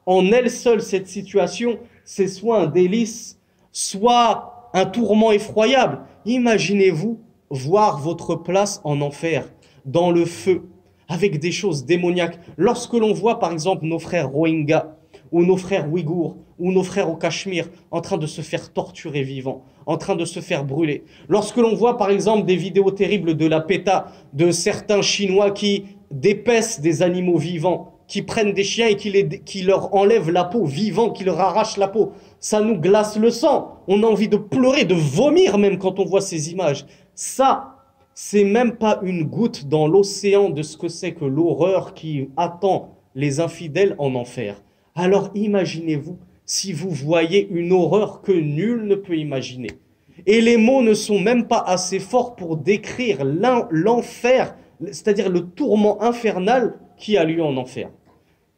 en elle seule, cette situation, c'est soit un délice, soit un tourment effroyable. Imaginez-vous voir votre place en enfer, dans le feu, avec des choses démoniaques. Lorsque l'on voit par exemple nos frères Rohingyas, ou nos frères Ouïghours, ou nos frères au Cachemire, en train de se faire torturer vivants, en train de se faire brûler. Lorsque l'on voit par exemple des vidéos terribles de la PETA, de certains Chinois qui dépècent des animaux vivants, qui prennent des chiens et qui leur enlèvent la peau, vivants, qui leur arrachent la peau, ça nous glace le sang. On a envie de pleurer, de vomir même quand on voit ces images. Ça, c'est même pas une goutte dans l'océan de ce que c'est que l'horreur qui attend les infidèles en enfer. Alors imaginez-vous si vous voyez une horreur que nul ne peut imaginer. Et les mots ne sont même pas assez forts pour décrire l'enfer, c'est-à-dire le tourment infernal qui a lieu en enfer.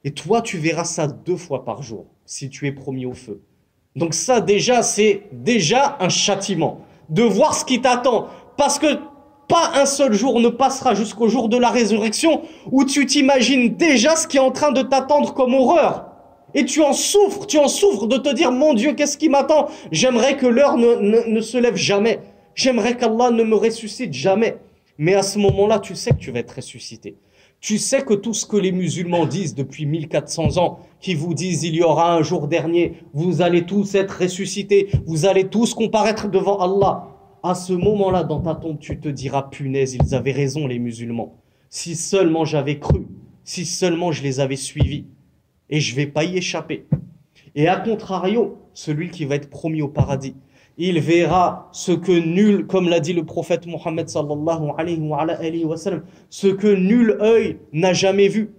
Et toi, tu verras ça 2 fois par jour, si tu es promis au feu. Donc ça déjà, c'est déjà un châtiment, de voir ce qui t'attend. Parce que pas un seul jour ne passera jusqu'au jour de la résurrection où tu t'imagines déjà ce qui est en train de t'attendre comme horreur. Et tu en souffres de te dire, mon Dieu, qu'est-ce qui m'attend? J'aimerais que l'heure ne se lève jamais. J'aimerais qu'Allah ne me ressuscite jamais. Mais à ce moment-là, tu sais que tu vas être ressuscité. Tu sais que tout ce que les musulmans disent depuis 1400 ans, qui vous disent il y aura un jour dernier, vous allez tous être ressuscités, vous allez tous comparaître devant Allah. À ce moment-là, dans ta tombe, tu te diras, punaise, ils avaient raison les musulmans. Si seulement j'avais cru, si seulement je les avais suivis. Et je ne vais pas y échapper. Et à contrario, celui qui va être promis au paradis, il verra ce que nul, comme l'a dit le prophète Mohammed sallallahu alayhi wa sallam, ce que nul œil n'a jamais vu,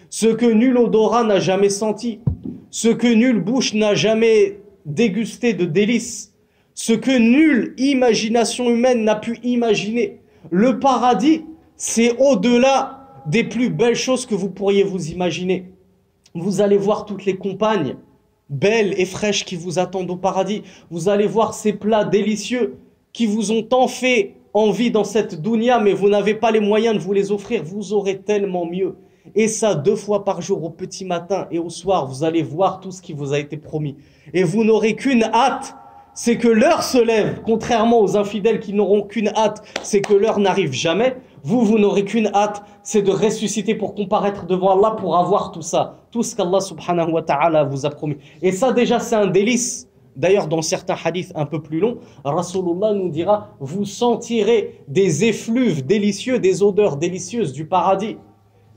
ce que nul odorat n'a jamais senti, ce que nulle bouche n'a jamais dégusté de délices, ce que nulle imagination humaine n'a pu imaginer. Le paradis, c'est au-delà des plus belles choses que vous pourriez vous imaginer. Vous allez voir toutes les compagnes belles et fraîches qui vous attendent au paradis. Vous allez voir ces plats délicieux qui vous ont tant fait envie dans cette dunya, mais vous n'avez pas les moyens de vous les offrir. Vous aurez tellement mieux. Et ça, 2 fois par jour, au petit matin et au soir, vous allez voir tout ce qui vous a été promis. Et vous n'aurez qu'une hâte, c'est que l'heure se lève. Contrairement aux infidèles qui n'auront qu'une hâte, c'est que l'heure n'arrive jamais. Vous n'aurez qu'une hâte, c'est de ressusciter pour comparaître devant Allah, pour avoir tout ça. Tout ce qu'Allah subhanahu wa ta'ala vous a promis. Et ça déjà, c'est un délice. D'ailleurs, dans certains hadiths un peu plus longs, Rasulullah nous dira, vous sentirez des effluves délicieux, des odeurs délicieuses du paradis.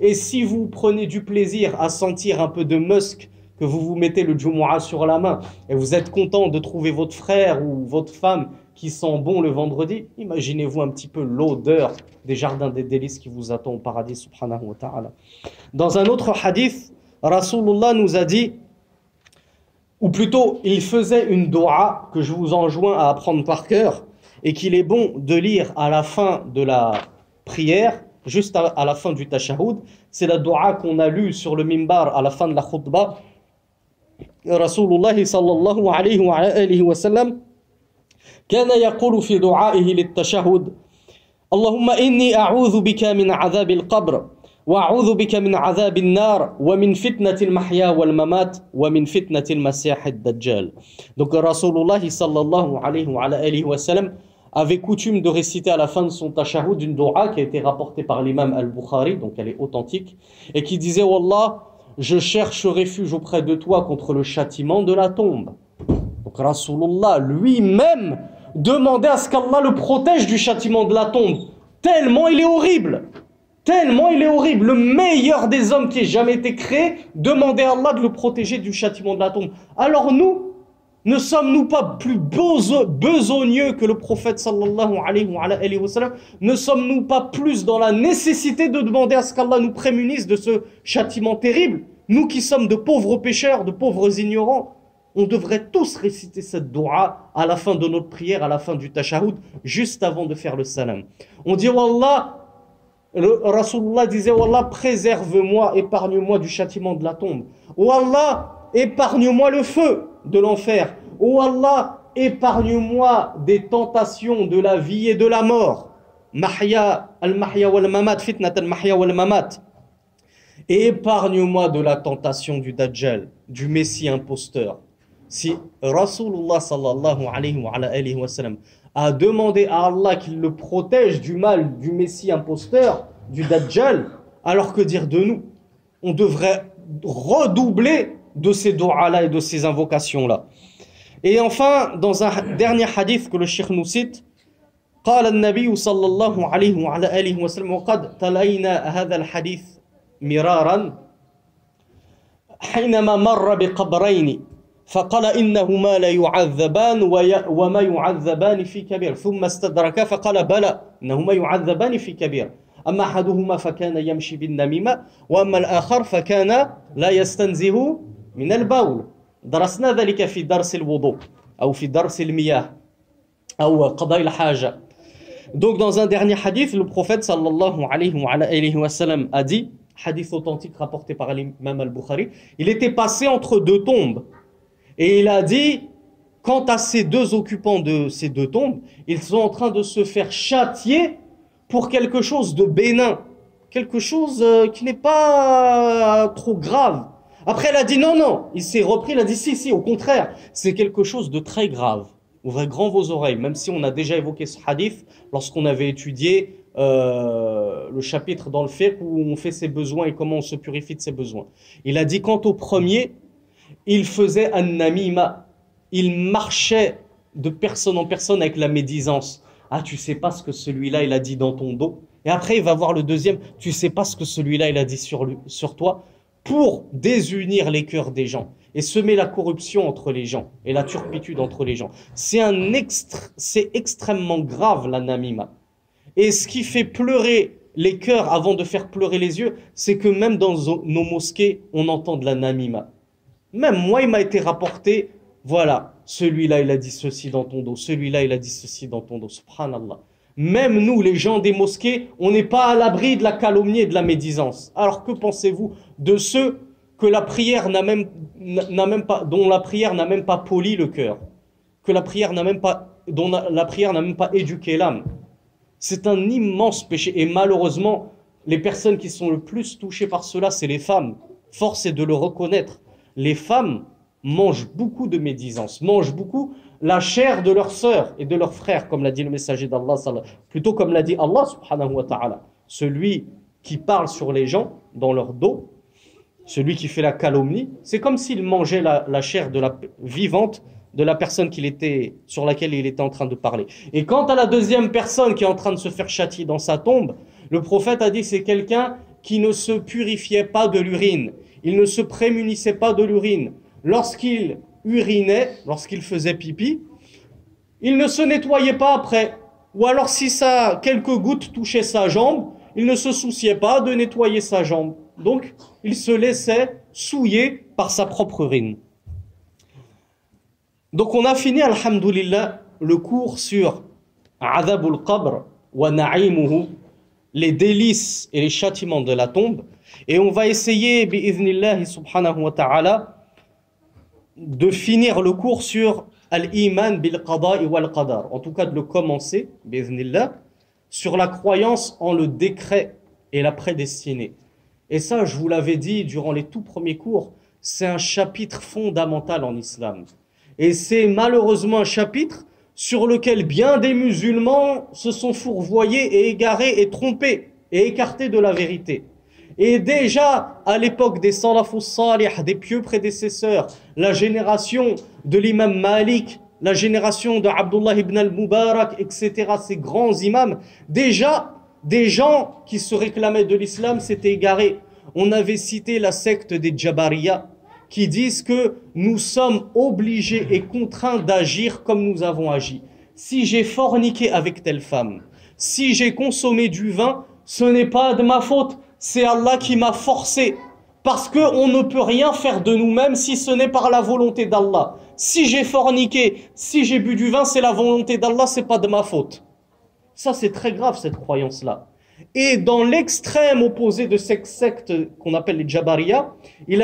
Et si vous prenez du plaisir à sentir un peu de musk, que vous vous mettez le Jumu'ah sur la main, et vous êtes content de trouver votre frère ou votre femme qui sent bon le vendredi, imaginez-vous un petit peu l'odeur des jardins des délices qui vous attend au paradis, subhanahu wa ta'ala. Dans un autre hadith, Rasulullah nous a dit, ou plutôt, il faisait une dua que je vous enjoins à apprendre par cœur, et qu'il est bon de lire à la fin de la prière, juste à la fin du tashahhud. C'est la dua qu'on a lue sur le mimbar à la fin de la khutbah. Rasulullah sallallahu alayhi wa alihi wa sallam كان يقول في دعائه للتشهد اللهم إني أعوذ بك من عذاب القبر وأعوذ بك من عذاب النار ومن فتنة المحيا والممات ومن فتنة المسيح الدجال. Donc Rasulullah sallallahu alayhi wa alihi wa sallam avait coutume de réciter à la fin de son tashahhud une dua qui a été rapportée par l'imam al-Bukhari, donc elle est authentique, et qui disait « Wallah, je cherche refuge auprès de toi contre le châtiment de la tombe ». Donc Rasulullah lui-même demandait à ce qu'Allah le protège du châtiment de la tombe, tellement il est horrible. Tellement il est horrible. Le meilleur des hommes qui ait jamais été créé demandait à Allah de le protéger du châtiment de la tombe. Alors nous, ne sommes-nous pas plus besogneux que le prophète sallallahu alayhi wa sallam? Ne sommes-nous pas plus dans la nécessité de demander à ce qu'Allah nous prémunisse de ce châtiment terrible? Nous qui sommes de pauvres pécheurs, de pauvres ignorants, on devrait tous réciter cette dua à la fin de notre prière, à la fin du tashahhud, juste avant de faire le salam. On dit Wallah, le Rasulullah disait Wallah, préserve-moi, épargne-moi du châtiment de la tombe. Wallah, épargne-moi le feu de l'enfer. Oh Allah, épargne-moi des tentations de la vie et de la mort. Mahya al-mahya wal-mamat, fitnat al-mahya wal-mamat. Et épargne-moi de la tentation du Dajjal, du Messie imposteur. Si Rasulullah sallallahu alayhi wa sallam a demandé à Allah qu'il le protège du mal du Messie imposteur, du Dajjal, alors que dire de nous? On devrait redoubler de ces doigts-là et de ces invocations-là. Et enfin, dans un dernier hadith que le cheikh nous cite, قال النبي صلى الله عليه وعلى آله وسلم وقد تلينا هذا الحديث مرارا حينما مر بقبرين فقال إنهما لا يعذبان وما يعذبان في كبير ثم استدرك فقال بلى إنهما يعذبان في كبير أما أحدهما فكان يمشي بالنميمة وأما الآخر فكان لا يستنزه من البول. درسنا ذلك في درس الوضوء أو في درس المياه أو قضاء الحاجة. Donc dans un dernier hadith, le prophète sallallahu alayhi wa sallam a dit, hadith authentique rapporté par l'imam al-Bukhari, il était passé entre deux tombes et il a dit, quant à ces deux occupants de ces deux tombes, ils sont en train de se faire châtier pour quelque chose de bénin, quelque chose qui n'est pas trop grave. Après, elle a dit non, non. Il s'est repris, il a dit si, au contraire. C'est quelque chose de très grave. Ouvrez grand vos oreilles, même si on a déjà évoqué ce hadith lorsqu'on avait étudié le chapitre dans le fiqh où on fait ses besoins et comment on se purifie de ses besoins. Il a dit, quant au premier, il faisait un namima. Il marchait de personne en personne avec la médisance. Ah, tu sais pas ce que celui-là, il a dit dans ton dos. Et après, il va voir le deuxième. Tu sais pas ce que celui-là, il a dit sur toi, pour désunir les cœurs des gens et semer la corruption entre les gens et la turpitude entre les gens. C'est extrêmement grave, la namima. Et ce qui fait pleurer les cœurs avant de faire pleurer les yeux, c'est que même dans nos mosquées, on entend de la namima. Même moi, il m'a été rapporté, voilà, celui-là, il a dit ceci dans ton dos, celui-là, il a dit ceci dans ton dos, subhanallah. Même nous, les gens des mosquées, on n'est pas à l'abri de la calomnie et de la médisance. Alors que pensez-vous de ceux que la prière n'a même pas, dont la prière n'a même pas poli le cœur, que la prière n'a même pas, dont la prière n'a même pas éduqué l'âme? C'est un immense péché. Et malheureusement, les personnes qui sont le plus touchées par cela, c'est les femmes. Force est de le reconnaître. Les femmes mangent beaucoup de médisance, mangent beaucoup la chair de leurs sœurs et de leurs frères, comme l'a dit le messager d'Allah, plutôt comme l'a dit Allah subhanahu wa ta'ala. Celui qui parle sur les gens dans leur dos, celui qui fait la calomnie, c'est comme s'il mangeait la chair de la vivante de la personne sur laquelle il était en train de parler. Et quant à la deuxième personne qui est en train de se faire châtier dans sa tombe, le prophète a dit c'est quelqu'un qui ne se purifiait pas de l'urine. Il ne se prémunissait pas de l'urine. Lorsqu'il urinait, lorsqu'il faisait pipi, il ne se nettoyait pas après. Ou alors si quelques gouttes touchaient sa jambe, il ne se souciait pas de nettoyer sa jambe. Donc, il se laissait souiller par sa propre urine. Donc, on a fini, alhamdoulilah, le cours sur Adhabul Qabr wa Na'imuhu, les délices et les châtiments de la tombe. Et on va essayer, bi'idhnillahi subhanahu wa ta'ala, de finir le cours sur Al-Iman bil-Qada'i wal-Qadar. En tout cas, de le commencer, bi'idhnillah, sur la croyance en le décret et la prédestinée. Et ça, je vous l'avais dit durant les tout premiers cours, c'est un chapitre fondamental en islam. Et c'est malheureusement un chapitre sur lequel bien des musulmans se sont fourvoyés et égarés et trompés et écartés de la vérité. Et déjà, à l'époque des salafus salih, des pieux prédécesseurs, la génération de l'imam Malik, la génération de Abdullah ibn al-Mubarak, etc., ces grands imams, déjà, des gens qui se réclamaient de l'islam s'étaient égarés. On avait cité la secte des Jabariya, qui disent que nous sommes obligés et contraints d'agir comme nous avons agi. Si j'ai forniqué avec telle femme, si j'ai consommé du vin, ce n'est pas de ma faute, c'est Allah qui m'a forcé. Parce qu'on ne peut rien faire de nous-mêmes si ce n'est par la volonté d'Allah. Si j'ai forniqué, si j'ai bu du vin, c'est la volonté d'Allah, c'est pas de ma faute. Ça, c'est très grave, cette croyance-là. Et dans l'extrême opposé de cette secte qu'on appelle les Jabariya, il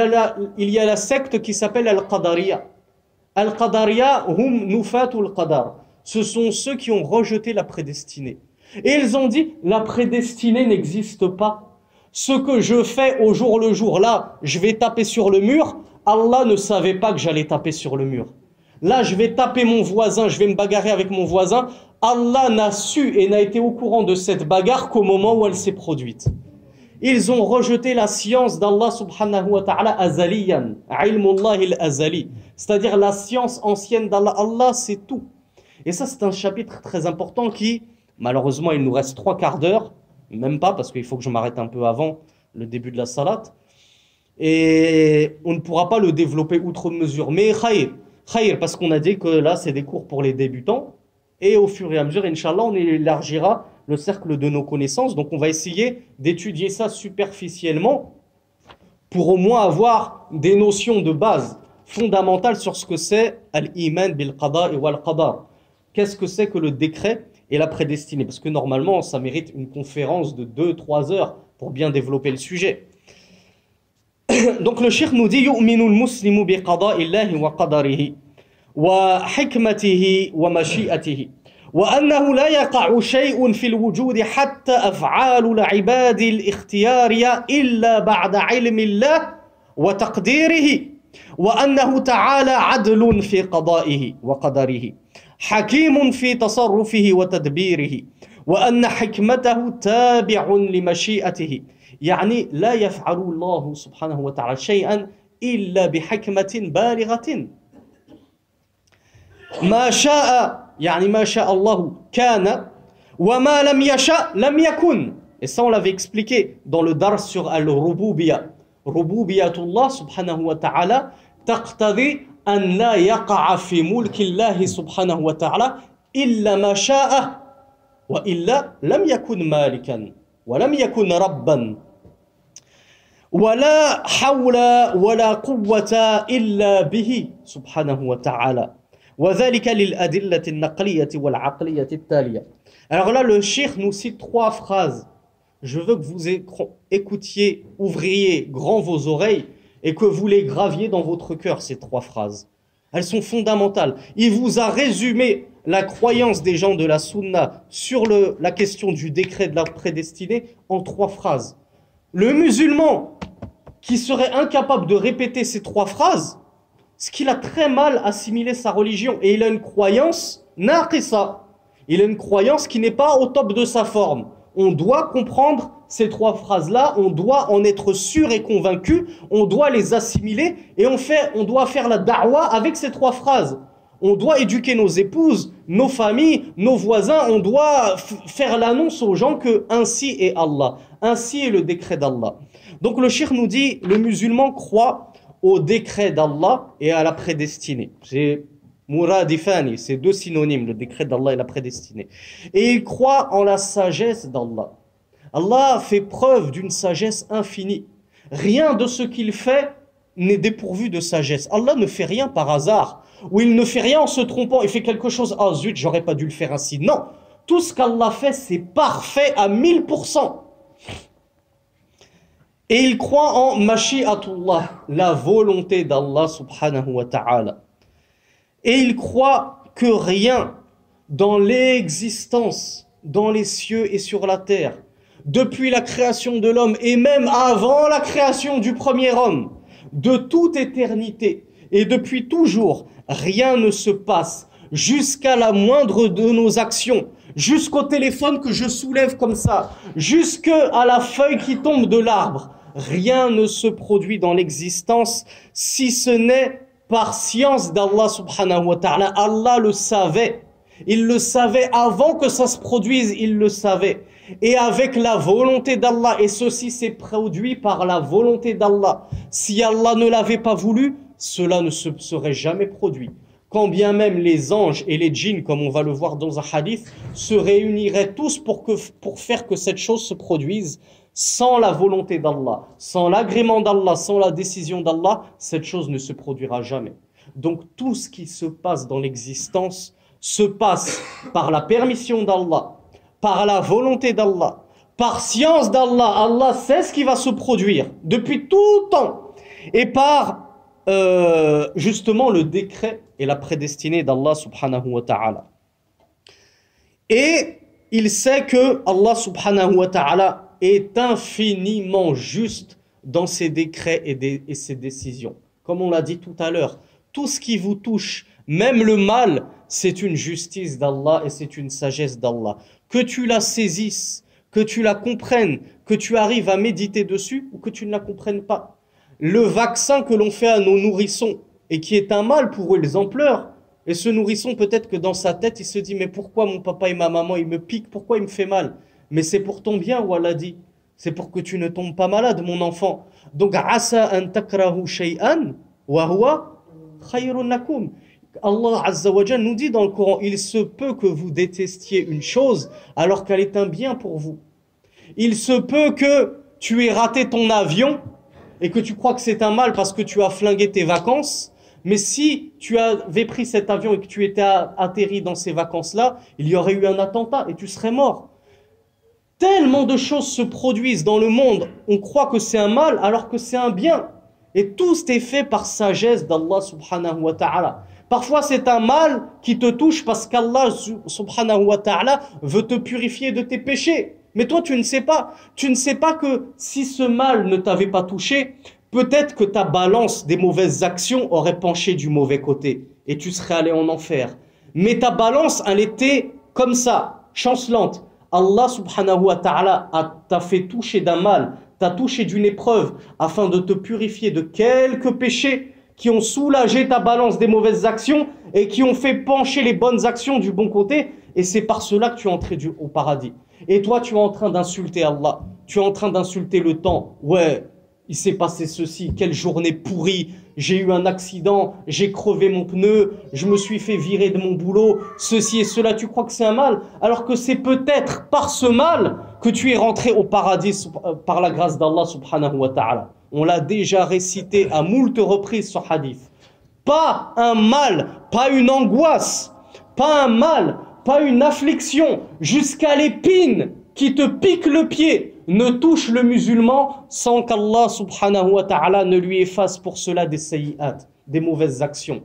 y a la secte qui s'appelle Al-Qadariya. Al-Qadariya, hum nufatul qadar. Ce sont ceux qui ont rejeté la prédestinée. Et ils ont dit, la prédestinée n'existe pas. Ce que je fais au jour le jour, là, je vais taper sur le mur. Allah ne savait pas que j'allais taper sur le mur. Là, je vais taper mon voisin, je vais me bagarrer avec mon voisin. Allah n'a su et n'a été au courant de cette bagarre qu'au moment où elle s'est produite. Ils ont rejeté la science d'Allah subhanahu wa ta'ala azaliyan, ilmullahi al-azali, c'est-à-dire la science ancienne d'Allah. Allah, c'est tout. Et ça, c'est un chapitre très important qui, malheureusement, il nous reste 3/4 d'heure, même pas, parce qu'il faut que je m'arrête un peu avant le début de la salat. Et on ne pourra pas le développer outre mesure. Mais khayr, parce qu'on a dit que là, c'est des cours pour les débutants. Et au fur et à mesure, Inch'Allah, on élargira le cercle de nos connaissances. Donc, on va essayer d'étudier ça superficiellement pour au moins avoir des notions de base fondamentales sur ce que c'est Al-Iman bil-Qada' wal-Qadar. Qu'est-ce que c'est que le décret et la prédestinée? Parce que normalement, ça mérite une conférence de 2-3 heures pour bien développer le sujet. Donc, le cheikh nous dit « Yu'minu al-muslimu bi qada'illahi wa qadarihi » وحكمته ومشيئته وأنه لا يقع شيء في الوجود حتى أفعال العباد الاختيارية إلا بعد علم الله وتقديره وأنه تعالى عدل في قضائه وقدره حكيم في تصرفه وتدبيره وأن حكمته تابع لمشيئته يعني لا يفعل الله سبحانه وتعالى شيئا إلا بحكمة بالغة ما شاء يعني ما شاء الله كان وما لم يشاء لم يكن. Et ça on l'avait expliqué dans le dars sur al-rububiyya. Rububiyatullah subhanahu wa ta'ala taqtadi an la yaqa'a fi mulki Allah subhanahu wa ta'ala illa ma sha'a wa illa lam yakun malikan wa lam yakun rabban ولا حول ولا قوة إلا به سبحانه وتعالى وذلك للأدلة النقلية والعقلية التالية. Alors là, le cheikh nous cite 3 phrases. Je veux que vous écoutiez, ouvriez grand vos oreilles et que vous les graviez dans votre cœur, ces 3 phrases. Elles sont fondamentales. Il vous a résumé la croyance des gens de la Sunna sur la question du décret de la prédestinée en 3 phrases. Le musulman qui serait incapable de répéter ces 3 phrases, c'est qu'il a très mal assimilé sa religion et il a une croyance naqisa. Il a une croyance qui n'est pas au top de sa forme. On doit comprendre ces 3 phrases-là, on doit en être sûr et convaincu, on doit les assimiler et on doit faire la da'wa avec ces 3 phrases. On doit éduquer nos épouses, nos familles, nos voisins, on doit faire l'annonce aux gens que ainsi est Allah, ainsi est le décret d'Allah. Donc le cheikh nous dit, le musulman croit au décret d'Allah et à la prédestinée. C'est Muradifani, c'est 2 synonymes, le décret d'Allah et la prédestinée. Et il croit en la sagesse d'Allah. Allah fait preuve d'une sagesse infinie. Rien de ce qu'il fait n'est dépourvu de sagesse. Allah ne fait rien par hasard, ou il ne fait rien en se trompant. Il fait quelque chose, ah zut, j'aurais pas dû le faire ainsi. Non, tout ce qu'Allah fait, c'est parfait à 1000%. Et il croit en mashi'atullah, la volonté d'Allah subhanahu wa ta'ala. Et il croit que rien dans l'existence, dans les cieux et sur la terre, depuis la création de l'homme et même avant la création du premier homme, de toute éternité et depuis toujours, rien ne se passe jusqu'à la moindre de nos actions, jusqu'au téléphone que je soulève comme ça, jusqu'à la feuille qui tombe de l'arbre. Rien ne se produit dans l'existence si ce n'est par science d'Allah subhanahu wa ta'ala. Allah le savait. Il le savait avant que ça se produise, il le savait. Et avec la volonté d'Allah, et ceci s'est produit par la volonté d'Allah. Si Allah ne l'avait pas voulu, cela ne se serait jamais produit. Quand bien même les anges et les djinns, comme on va le voir dans un hadith, se réuniraient tous pour faire que cette chose se produise, sans la volonté d'Allah, sans l'agrément d'Allah, sans la décision d'Allah, cette chose ne se produira jamais. Donc tout ce qui se passe dans l'existence se passe par la permission d'Allah, par la volonté d'Allah, par science d'Allah. Allah sait ce qui va se produire depuis tout temps. Et par justement le décret et la prédestinée d'Allah subhanahu wa ta'ala. Et il sait que Allah subhanahu wa ta'ala est infiniment juste dans ses décrets et ses décisions. Comme on l'a dit tout à l'heure, tout ce qui vous touche, même le mal, c'est une justice d'Allah et c'est une sagesse d'Allah. Que tu la saisisses, que tu la comprennes, que tu arrives à méditer dessus ou que tu ne la comprennes pas. Le vaccin que l'on fait à nos nourrissons et qui est un mal pour eux, ils en pleurent. Et ce nourrisson, peut-être que dans sa tête, il se dit « Mais pourquoi mon papa et ma maman, ils me piquent? Pourquoi ils me font mal ?» Mais c'est pour ton bien, ou Allah dit. C'est pour que tu ne tombes pas malade, mon enfant. Donc, asa an takrahu shay'an wa huwa khayrun lakum. Allah Azza wa Jalla nous dit dans le Coran, il se peut que vous détestiez une chose alors qu'elle est un bien pour vous. Il se peut que tu aies raté ton avion et que tu crois que c'est un mal parce que tu as flingué tes vacances. Mais si tu avais pris cet avion et que tu étais atterri dans ces vacances-là, il y aurait eu un attentat et tu serais mort. Tellement de choses se produisent dans le monde, on croit que c'est un mal alors que c'est un bien. Et tout est fait par sagesse d'Allah subhanahu wa ta'ala. Parfois, c'est un mal qui te touche parce qu'Allah subhanahu wa ta'ala veut te purifier de tes péchés. Mais toi, tu ne sais pas. Tu ne sais pas que si ce mal ne t'avait pas touché, peut-être que ta balance des mauvaises actions aurait penché du mauvais côté et tu serais allé en enfer. Mais ta balance, elle était comme ça, chancelante. Allah subhanahu wa ta'ala t'a fait toucher d'un mal, t'a touché d'une épreuve afin de te purifier de quelques péchés qui ont soulagé ta balance des mauvaises actions et qui ont fait pencher les bonnes actions du bon côté. Et c'est par cela que tu es entré au paradis. Et toi, tu es en train d'insulter Allah. Tu es en train d'insulter le temps. Ouais, il s'est passé ceci, quelle journée pourrie. J'ai eu un accident, j'ai crevé mon pneu, je me suis fait virer de mon boulot, ceci et cela. Tu crois que c'est un mal, alors que c'est peut-être par ce mal que tu es rentré au paradis par la grâce d'Allah subhanahu wa ta'ala. On l'a déjà récité à moult reprises ce hadith. Pas un mal, pas une angoisse, pas un mal, pas une affliction, jusqu'à l'épine qui te pique le pied, ne touche le musulman sans qu'Allah subhanahu wa ta'ala ne lui efface pour cela des sayyi'at, des mauvaises actions.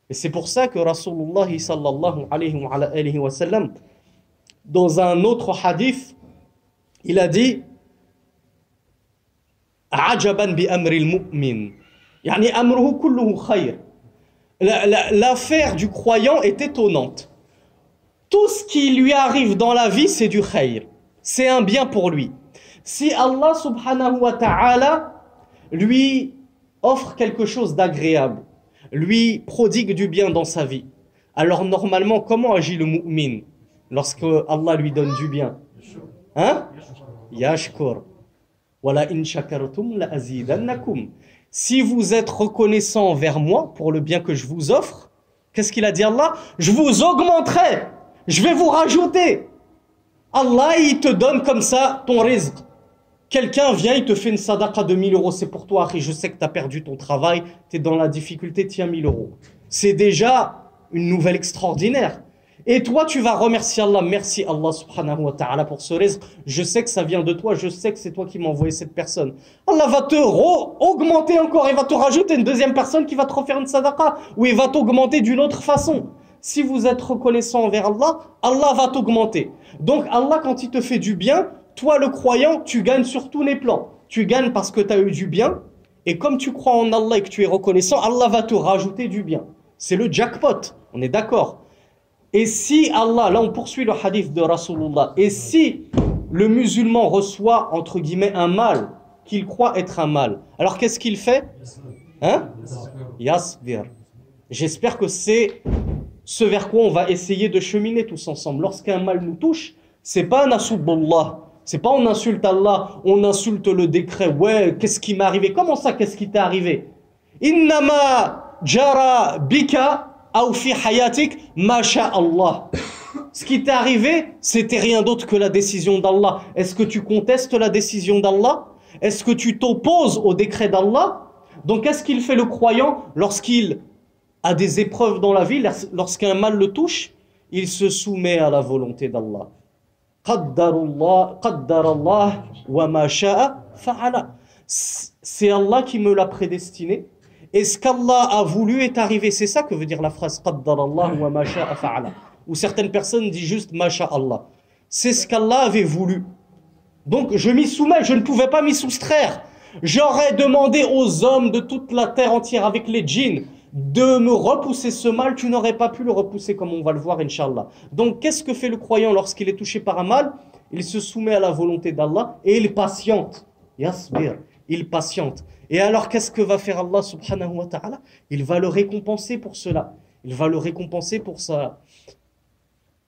Et c'est pour ça que Rasulullah sallallahu alayhi wa sallam, dans un autre hadith, il a dit Ajaban bi amri al-mu'min. Yani amruhu kulluhu khayr. L'affaire du croyant est étonnante. Tout ce qui lui arrive dans la vie, c'est du khayr. C'est un bien pour lui. Si Allah subhanahu wa ta'ala lui offre quelque chose d'agréable, lui prodigue du bien dans sa vie, alors normalement, comment agit le mu'min lorsque Allah lui donne du bien? Hein? Yashkur. Wala in shakartum la azidannakum. Si vous êtes reconnaissant envers moi pour le bien que je vous offre, qu'est-ce qu'il a dit Allah? Je vous augmenterai, je vais vous rajouter. Allah, il te donne comme ça ton rizq. Quelqu'un vient, il te fait une sadaqa de 1000 euros, c'est pour toi, je sais que tu as perdu ton travail, tu es dans la difficulté, tiens 1000 euros. C'est déjà une nouvelle extraordinaire. Et toi, tu vas remercier Allah, merci Allah subhanahu wa ta'ala pour ce rizq. Je sais que ça vient de toi, je sais que c'est toi qui m'as envoyé cette personne. Allah va te augmenter encore, il va te rajouter une deuxième personne qui va te refaire une sadaqa, ou il va t'augmenter d'une autre façon. Si vous êtes reconnaissant envers Allah, Allah va t'augmenter. Donc Allah, quand il te fait du bien, toi le croyant, tu gagnes sur tous les plans. Tu gagnes parce que tu as eu du bien, et comme tu crois en Allah et que tu es reconnaissant, Allah va te rajouter du bien. C'est le jackpot, on est d'accord. Et si Allah, là on poursuit le hadith de Rasulullah, et si le musulman reçoit entre guillemets un mal, qu'il croit être un mal, alors qu'est-ce qu'il fait? Hein? Yasbir. J'espère que c'est ce vers quoi on va essayer de cheminer tous ensemble. Lorsqu'un mal nous touche, c'est pas un asubullah, c'est pas on insulte Allah, on insulte le décret. Ouais, qu'est-ce qui m'est arrivé? Comment ça, qu'est-ce qui t'est arrivé? Innama jara bika aw fi hayatik ma sha Allah. Ce qui t'est arrivé, c'était rien d'autre que la décision d'Allah. Est-ce que tu contestes la décision d'Allah? Est-ce que tu t'opposes au décret d'Allah? Donc qu'est-ce qu'il fait le croyant lorsqu'il a des épreuves dans la vie, lorsqu'un mal le touche? Il se soumet à la volonté d'Allah. Qaddarallah wa ma sha'a fa'ala. C'est Allah qui me l'a prédestiné. Et ce qu'Allah a voulu est arrivé. C'est ça que veut dire la phrase Qaddarallah wa ma sha'a fa'ala. Où certaines personnes disent juste ma sha'Allah. C'est ce qu'Allah avait voulu. Donc je m'y soumets, je ne pouvais pas m'y soustraire. J'aurais demandé aux hommes de toute la terre entière avec les djinns de me repousser ce mal, tu n'aurais pas pu le repousser comme on va le voir, Inch'Allah. Donc, qu'est-ce que fait le croyant lorsqu'il est touché par un mal? Il se soumet à la volonté d'Allah et il patiente. Yasbir, il patiente. Et alors, qu'est-ce que va faire Allah subhanahu wa ta'ala? Il va le récompenser pour cela. Il va le récompenser pour ça.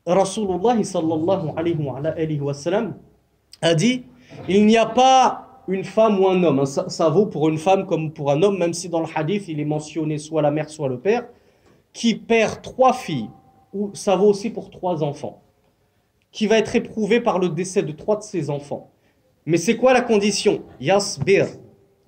Rasulullah sallallahu alayhi wa sallam a dit, il n'y a pas une femme ou un homme, ça vaut pour une femme comme pour un homme, même si dans le hadith il est mentionné soit la mère soit le père, qui perd 3 filles, ou ça vaut aussi pour 3 enfants, qui va être éprouvé par le décès de 3 de ses enfants. Mais c'est quoi la condition? Yasbir,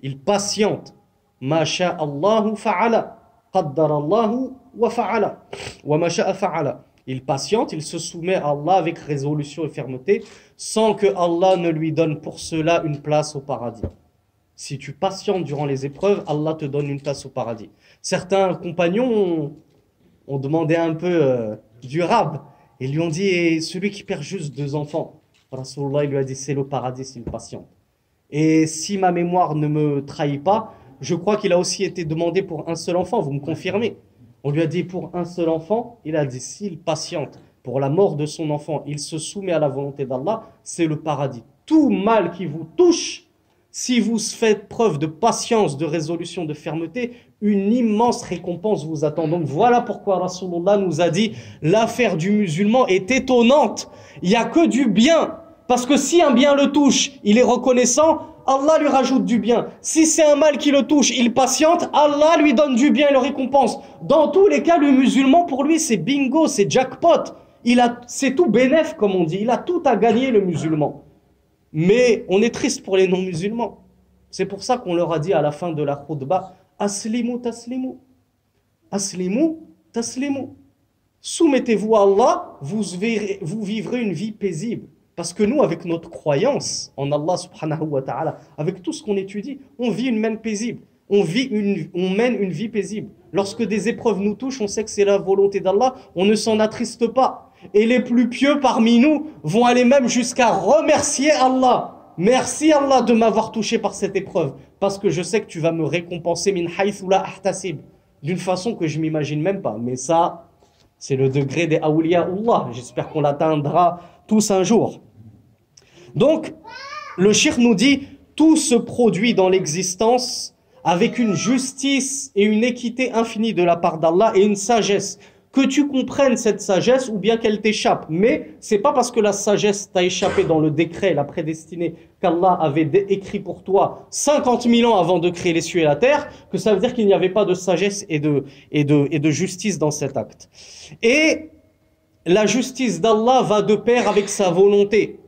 il patiente. Ma sha'Allahu fa'ala, qaddarallahu wa fa'ala, wa ma sha'a fa'ala. Il patiente, il se soumet à Allah avec résolution et fermeté, sans que Allah ne lui donne pour cela une place au paradis. Si tu patientes durant les épreuves, Allah te donne une place au paradis. Certains compagnons ont demandé un peu du rab. Ils lui ont dit, et celui qui perd juste 2 enfants, Rasulullah il lui a dit, c'est le paradis s'il patiente. Et si ma mémoire ne me trahit pas, je crois qu'il a aussi été demandé pour un seul enfant, vous me confirmez? On lui a dit pour un seul enfant, il a dit s'il patiente pour la mort de son enfant, il se soumet à la volonté d'Allah, c'est le paradis. Tout mal qui vous touche, si vous faites preuve de patience, de résolution, de fermeté, une immense récompense vous attend. Donc voilà pourquoi Rasulullah nous a dit l'affaire du musulman est étonnante. Il n'y a que du bien. Parce que si un bien le touche, il est reconnaissant, Allah lui rajoute du bien. Si c'est un mal qui le touche, il patiente, Allah lui donne du bien et le récompense. Dans tous les cas, le musulman, pour lui, c'est bingo, c'est jackpot. C'est tout bénef, comme on dit. Il a tout à gagner, le musulman. Mais on est triste pour les non-musulmans. C'est pour ça qu'on leur a dit à la fin de la khutbah, Aslimu taslimu. Aslimu taslimu. Soumettez-vous à Allah, vous vivrez une vie paisible. Parce que nous, avec notre croyance en Allah subhanahu wa ta'ala, avec tout ce qu'on étudie, on vit une mène paisible. On mène une vie paisible. Lorsque des épreuves nous touchent, on sait que c'est la volonté d'Allah, on ne s'en attriste pas. Et les plus pieux parmi nous vont aller même jusqu'à remercier Allah. Merci Allah de m'avoir touché par cette épreuve. Parce que je sais que tu vas me récompenser min haythu la ahtasib. D'une façon que je m'imagine même pas. Mais ça, c'est le degré des awliyaullah. J'espère qu'on l'atteindra tous un jour. Donc, le cheikh nous dit, tout se produit dans l'existence avec une justice et une équité infinie de la part d'Allah et une sagesse. Que tu comprennes cette sagesse ou bien qu'elle t'échappe. Mais c'est pas parce que la sagesse t'a échappé dans le décret, la prédestinée qu'Allah avait écrit pour toi 50 000 ans avant de créer les cieux et la terre, que ça veut dire qu'il n'y avait pas de sagesse et de justice dans cet acte. Et la justice d'Allah va de pair avec sa volonté.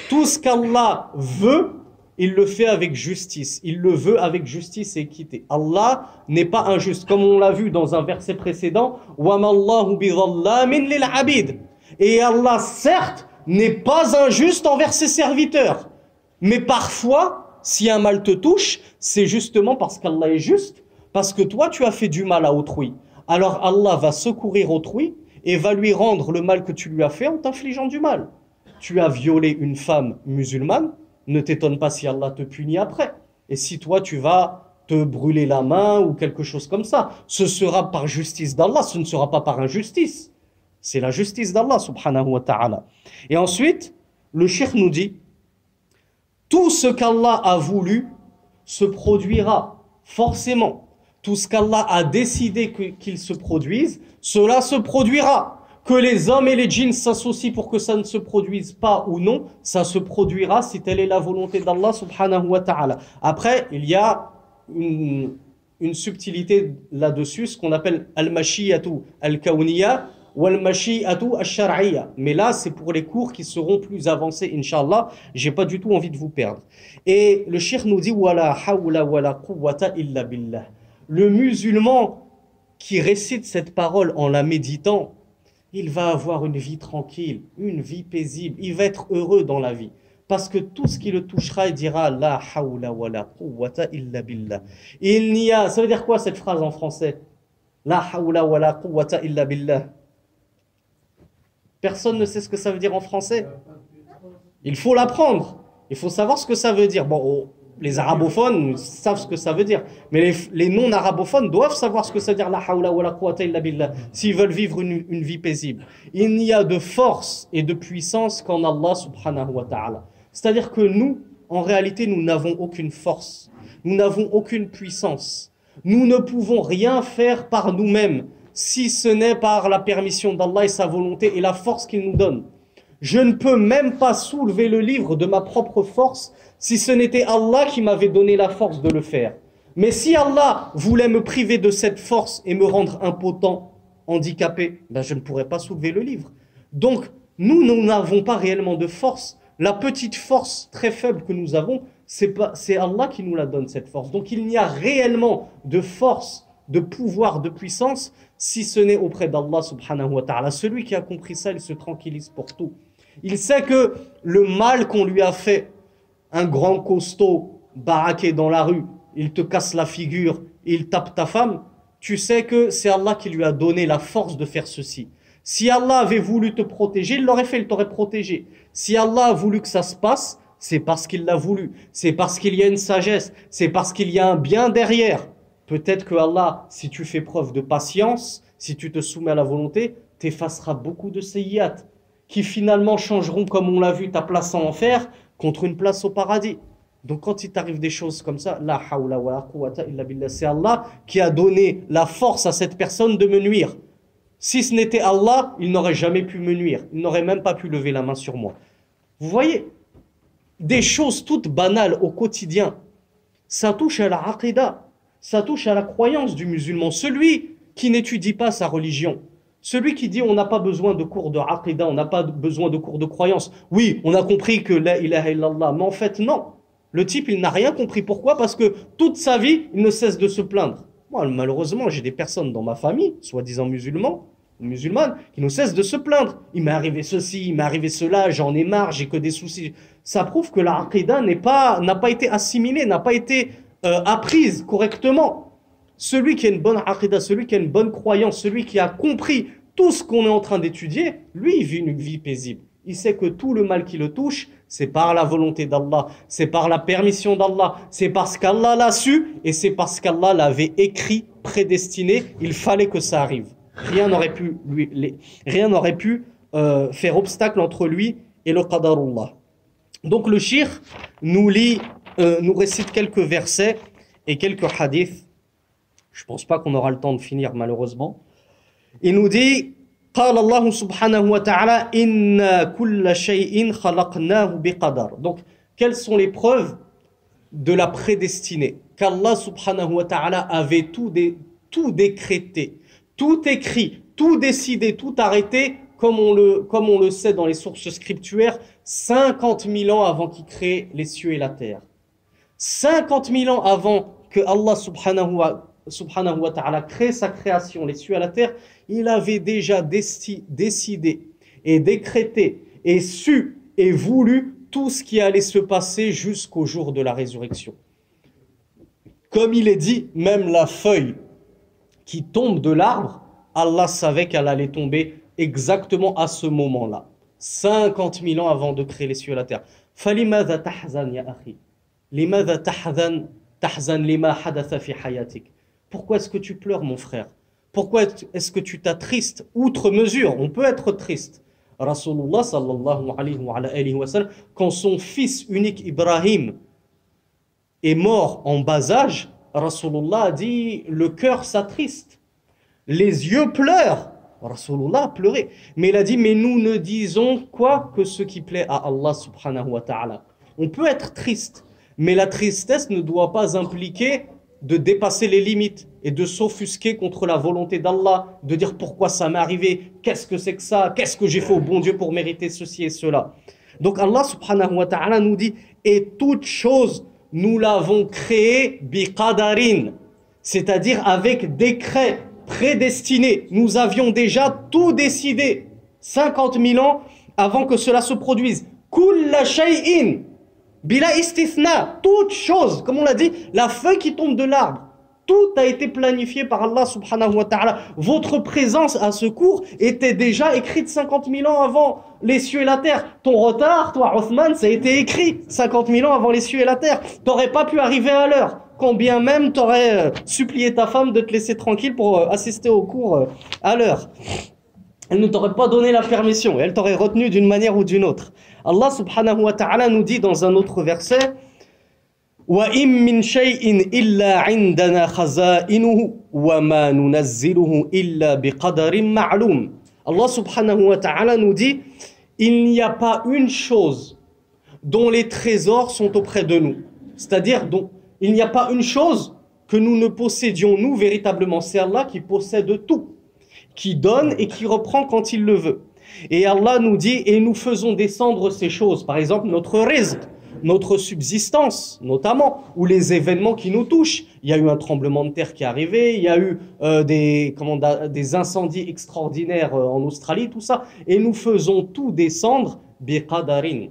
Tout ce qu'Allah veut, il le fait avec justice. Il le veut avec justice et équité. Allah n'est pas injuste. Comme on l'a vu dans un verset précédent, وَمَا اللَّهُ بِظَلَّامٍ لِلْعَبِيدِ. Et Allah, certes, n'est pas injuste envers ses serviteurs. Mais parfois, si un mal te touche, c'est justement parce qu'Allah est juste, parce que toi, tu as fait du mal à autrui. Alors Allah va secourir autrui et va lui rendre le mal que tu lui as fait en t'infligeant du mal. Tu as violé une femme musulmane, ne t'étonne pas si Allah te punit après. Et si toi, tu vas te brûler la main ou quelque chose comme ça, ce sera par justice d'Allah, ce ne sera pas par injustice. C'est la justice d'Allah, subhanahu wa ta'ala. Et ensuite, le cheikh nous dit, tout ce qu'Allah a voulu se produira forcément. Tout ce qu'Allah a décidé qu'il se produise, cela se produira. Que les hommes et les djinns s'associent pour que ça ne se produise pas ou non, ça se produira si telle est la volonté d'Allah subhanahu wa ta'ala. Après, il y a une subtilité là-dessus, ce qu'on appelle al-mashiyatu al-kawniya ou al-mashiyatu al-shar'iyya. Mais là, c'est pour les cours qui seront plus avancés, Inch'Allah. J'ai pas du tout envie de vous perdre. Et le cheikh nous dit, wala hawla wala quwwata illa billah. Le musulman qui récite cette parole en la méditant, il va avoir une vie tranquille, une vie paisible. Il va être heureux dans la vie. Parce que tout ce qui le touchera, il dira La hawla wa la quwwata illa billah. Il n'y a. Ça veut dire quoi cette phrase en français? La hawla wa la quwwata illa billah. Personne ne sait ce que ça veut dire en français. Il faut l'apprendre. Il faut savoir ce que ça veut dire. Bon, les arabophones savent ce que ça veut dire. Mais les non-arabophones doivent savoir ce que ça veut dire la hawla wa la quwwata illa billah s'ils veulent vivre une vie paisible. Il n'y a de force et de puissance qu'en Allah subhanahu wa ta'ala. C'est-à-dire que nous, en réalité, nous n'avons aucune force. Nous n'avons aucune puissance. Nous ne pouvons rien faire par nous-mêmes si ce n'est par la permission d'Allah et sa volonté et la force qu'il nous donne. Je ne peux même pas soulever le livre de ma propre force si ce n'était Allah qui m'avait donné la force de le faire. Mais si Allah voulait me priver de cette force et me rendre impotent, handicapé, ben je ne pourrais pas soulever le livre. Donc, nous n'avons pas réellement de force. La petite force très faible que nous avons, c'est Allah qui nous la donne, cette force. Donc, il n'y a réellement de force, de pouvoir, de puissance, si ce n'est auprès d'Allah subhanahu wa ta'ala. Celui qui a compris ça, il se tranquillise pour tout. Il sait que le mal qu'on lui a fait, un grand costaud baraqué dans la rue, il te casse la figure, il tape ta femme, tu sais que c'est Allah qui lui a donné la force de faire ceci. Si Allah avait voulu te protéger, il l'aurait fait, il t'aurait protégé. Si Allah a voulu que ça se passe, c'est parce qu'il l'a voulu. C'est parce qu'il y a une sagesse. C'est parce qu'il y a un bien derrière. Peut-être que Allah, si tu fais preuve de patience, si tu te soumets à la volonté, t'effacera beaucoup de sayyat qui finalement changeront, comme on l'a vu, ta place en enfer contre une place au paradis. Donc quand il t'arrive des choses comme ça, la hawla wa la quwwata illa billah, c'est Allah qui a donné la force à cette personne de me nuire. Si ce n'était Allah, il n'aurait jamais pu me nuire. Il n'aurait même pas pu lever la main sur moi. Vous voyez, des choses toutes banales au quotidien, ça touche à la aqidah, ça touche à la croyance du musulman. Celui qui n'étudie pas sa religion, celui qui dit on n'a pas besoin de cours de aqidah, on n'a pas besoin de cours de croyance. Oui, on a compris que la ilaha illallah, mais en fait non. Le type, il n'a rien compris. Pourquoi? Parce que toute sa vie, il ne cesse de se plaindre. Moi, malheureusement, j'ai des personnes dans ma famille, soi-disant musulmanes, qui ne cessent de se plaindre. Il m'est arrivé ceci, il m'est arrivé cela, j'en ai marre, j'ai que des soucis. Ça prouve que la aqidah n'a pas été assimilée, n'a pas été apprise correctement. Celui qui a une bonne aqidah, celui qui a une bonne croyance, celui qui a compris tout ce qu'on est en train d'étudier, lui, il vit une vie paisible. Il sait que tout le mal qui le touche, c'est par la volonté d'Allah, c'est par la permission d'Allah, c'est parce qu'Allah l'a su et c'est parce qu'Allah l'avait écrit, prédestiné, il fallait que ça arrive. Rien n'aurait pu faire obstacle entre lui et le qadarullah. Donc le shir nous récite quelques versets et quelques hadiths. Je ne pense pas qu'on aura le temps de finir malheureusement. Il nous dit قال الله سبحانه وتعالى إن كل شيء خلقناه بقدر. Donc, quelles sont les preuves de la prédestinée? Qu'Allah subhanahu wa ta'ala avait tout décrété, tout écrit, tout décidé, tout arrêté, comme on le sait dans les sources scripturaires, 50 000 ans avant qu'il crée les cieux et la terre. 50 000 ans avant que Allah subhanahu wa ta'ala crée sa création, les cieux et la terre, il avait déjà décidé et décrété et su et voulu tout ce qui allait se passer jusqu'au jour de la résurrection. Comme il est dit, même la feuille qui tombe de l'arbre, Allah savait qu'elle allait tomber exactement à ce moment-là. 50 000 ans avant de créer les cieux et la terre. فَلِمَاذَا تَحْزَنْ يَا أَخِي لِمَاذَا تَحْزَنْ لِمَا حَدَثَ فِي حَيَاتِكَ. Pourquoi est-ce que tu pleures, mon frère? Pourquoi est-ce que tu t'attristes outre mesure? On peut être triste. Rasulullah sallallahu alayhi wa sallam, quand son fils unique Ibrahim est mort en bas âge, Rasulullah a dit le cœur s'attriste, les yeux pleurent. Rasulullah a pleuré. Mais il a dit mais nous ne disons quoi que ce qui plaît à Allah subhanahu wa ta'ala. On peut être triste, mais la tristesse ne doit pas impliquer de dépasser les limites et de s'offusquer contre la volonté d'Allah, de dire pourquoi ça m'est arrivé, qu'est-ce que c'est que ça, qu'est-ce que j'ai fait au bon Dieu pour mériter ceci et cela. Donc Allah subhanahu wa ta'ala nous dit, et toute chose, nous l'avons créée biqadarin, c'est-à-dire avec décret prédestiné. Nous avions déjà tout décidé 50 000 ans avant que cela se produise. Kulla shay'in bila istithna, toute chose, comme on l'a dit, la feuille qui tombe de l'arbre, tout a été planifié par Allah subhanahu wa ta'ala. Votre présence à ce cours était déjà écrite 50 000 ans avant les cieux et la terre. Ton retard, toi Othman, ça a été écrit 50 000 ans avant les cieux et la terre. T'aurais pas pu arriver à l'heure, quand bien même t'aurais supplié ta femme de te laisser tranquille pour assister au cours à l'heure. Elle ne t'aurait pas donné la permission, elle t'aurait retenu d'une manière ou d'une autre. Allah subhanahu wa ta'ala nous dit dans un autre verset وَإِن مِّن شَيْءٍ إِلَّا عِندَنَا خَزَائِنُهُ وَمَا نُنَزِّلُهُ إِلَّا بِقَدَرٍ مَعْلُومٍ. Allah subhanahu wa ta'ala nous dit il n'y a pas une chose dont les trésors sont auprès de nous. C'est-à-dire il n'y a pas une chose que nous ne possédions nous véritablement. C'est Allah qui possède tout, qui donne et qui reprend quand il le veut. Et Allah nous dit, et nous faisons descendre ces choses, par exemple notre rizq, notre subsistance notamment, ou les événements qui nous touchent. Il y a eu un tremblement de terre qui est arrivé, il y a eu des incendies extraordinaires en Australie, tout ça. Et nous faisons tout descendre biqadarin,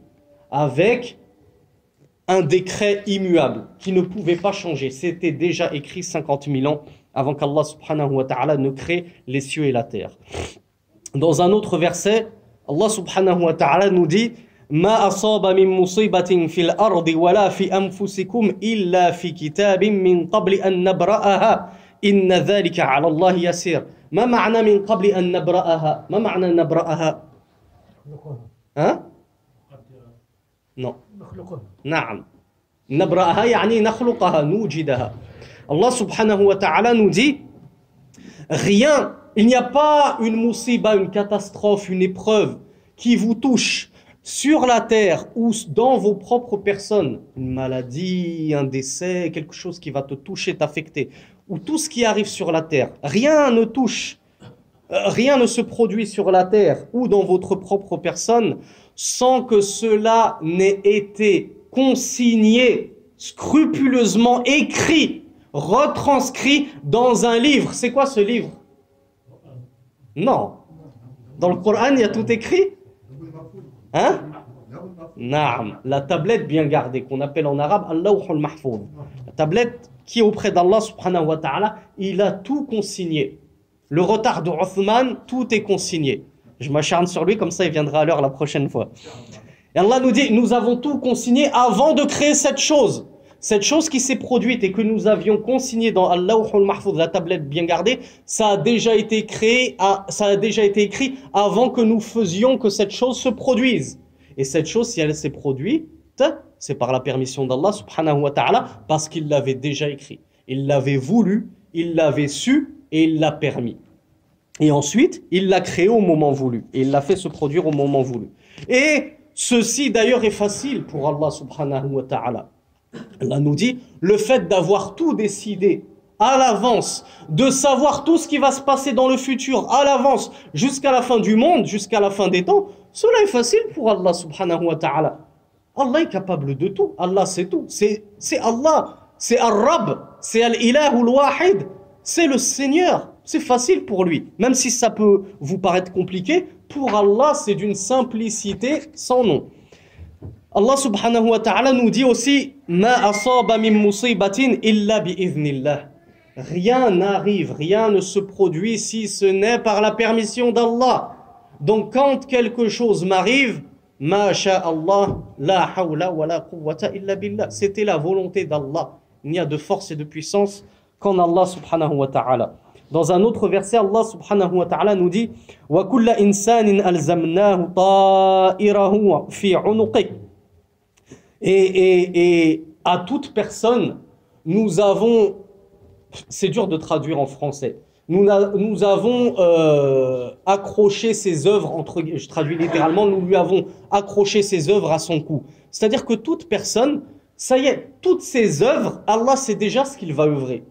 avec un décret immuable qui ne pouvait pas changer. C'était déjà écrit 50 000 ans avant qu'Allah subhanahu wa ta'ala ne crée les cieux et la terre. Dans un autre verset, Allah subhanahu wa ta'ala nous dit ما أصاب من مصيبة في الأرض ولا في أنفسكم إلا في كتاب من قبل أن نبرأها إن ذلك على الله يسير. ما معنى من قبل أن نبرأها؟ ما معنى نبرأها؟ ها؟ Non. نعم. نبرأها يعني نخلقها نوجدها. Allah subhanahu wa ta'ala nous dit rien, il n'y a pas une musiba, une catastrophe, une épreuve qui vous touche sur la terre ou dans vos propres personnes, une maladie, un décès, quelque chose qui va te toucher, t'affecter, ou tout ce qui arrive sur la terre, rien ne touche, rien ne se produit sur la terre ou dans votre propre personne sans que cela n'ait été consigné, scrupuleusement écrit, retranscrit dans un livre. C'est quoi ce livre? Non. Dans le Coran, il y a tout écrit? Hein? Naam, la tablette bien gardée, qu'on appelle en arabe Al-Lawh al-Mahfouz. La tablette qui est auprès d'Allah subhanahu wa ta'ala, il a tout consigné. Le retard de Uthman, tout est consigné. Je m'acharne sur lui, comme ça il viendra à l'heure la prochaine fois. Et Allah nous dit, nous avons tout consigné avant de créer cette chose. Cette chose qui s'est produite et que nous avions consigné dans Al-Lawh al-Mahfouz, la tablette bien gardée, ça a déjà été créé, ça a déjà été écrit avant que nous faisions que cette chose se produise. Et cette chose, si elle s'est produite, c'est par la permission d'Allah subhanahu wa ta'ala, parce qu'il l'avait déjà écrit. Il l'avait voulu, il l'avait su et il l'a permis. Et ensuite, il l'a créé au moment voulu. Et il l'a fait se produire au moment voulu. Et ceci d'ailleurs est facile pour Allah subhanahu wa ta'ala. Allah nous dit, le fait d'avoir tout décidé à l'avance, de savoir tout ce qui va se passer dans le futur à l'avance, jusqu'à la fin du monde, jusqu'à la fin des temps, cela est facile pour Allah subhanahu wa ta'ala. Allah est capable de tout, Allah sait tout, c'est Allah, c'est Ar-Rab, c'est Al-Ilahu Al-Wahid, c'est le Seigneur, c'est facile pour lui. Même si ça peut vous paraître compliqué, pour Allah c'est d'une simplicité sans nom. Allah subhanahu wa ta'ala nous dit aussi Ma asaba min musibatin illa bi'idhnillah. Rien n'arrive, rien ne se produit si ce n'est par la permission d'Allah. Donc quand quelque chose m'arrive, ma sha'Allah, la hawla wa la quwwata illa billah. C'était la volonté d'Allah. Il n'y a de force et de puissance qu'en Allah subhanahu wa ta'ala. Dans un autre verset, Allah subhanahu wa ta'ala nous dit Wa kulla insanin alzamnahu ta'irahu fi unuqi. Et à toute personne, nous avons, c'est dur de traduire en français, nous avons accroché ses œuvres, je traduis littéralement, nous lui avons accroché ses œuvres à son cou. C'est-à-dire que toute personne, ça y est, toutes ses œuvres, Allah sait déjà ce qu'il va œuvrer.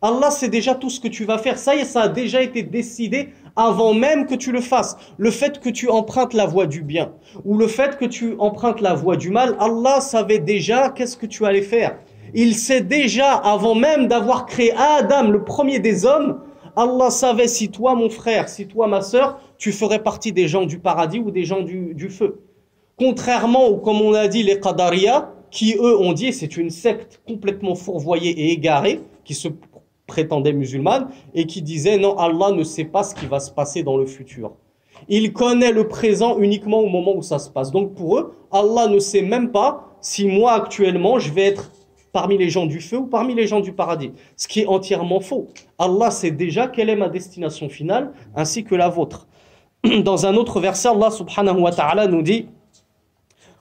Allah sait déjà tout ce que tu vas faire. Ça y est, ça a déjà été décidé avant même que tu le fasses. Le fait que tu empruntes la voie du bien ou le fait que tu empruntes la voie du mal, Allah savait déjà qu'est-ce que tu allais faire. Il sait déjà, avant même d'avoir créé Adam, le premier des hommes, Allah savait si toi, mon frère, si toi, ma sœur, tu ferais partie des gens du paradis ou des gens du feu. Contrairement, comme on a dit, les Qadariya, qui eux ont dit, c'est une secte complètement fourvoyée et égarée, qui se prétendaient musulmanes et qui disaient non, Allah ne sait pas ce qui va se passer dans le futur. Il connaît le présent uniquement au moment où ça se passe. Donc pour eux, Allah ne sait même pas si moi actuellement je vais être parmi les gens du feu ou parmi les gens du paradis. Ce qui est entièrement faux. Allah sait déjà quelle est ma destination finale ainsi que la vôtre. Dans un autre verset, Allah subhanahu wa ta'ala nous dit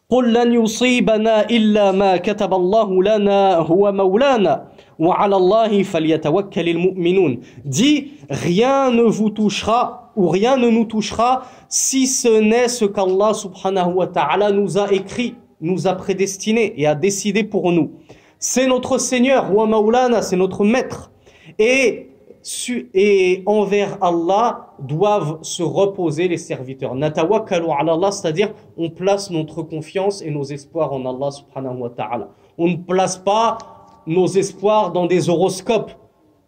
قُلْ لَنْ يُصِيبَنَا إِلَّا مَا كَتَبَ اللَّهُ لَنَا هُوَ مَوْلَانَا وَعَلَى اللَّهِ فَلْيَتَوَكَّلِ الْمُؤْمِنُونَ. Dit, rien ne vous touchera ou rien ne nous touchera si ce n'est ce qu'Allah subhanahu wa ta'ala nous a écrit, nous a prédestiné et a décidé pour nous. C'est notre Seigneur, wa maulana, c'est notre maître. Et envers Allah doivent se reposer les serviteurs. Natawakkalu ala Allah, c'est-à-dire on place notre confiance et nos espoirs en Allah subhanahu wa ta'ala. On ne place pas nos espoirs dans des horoscopes.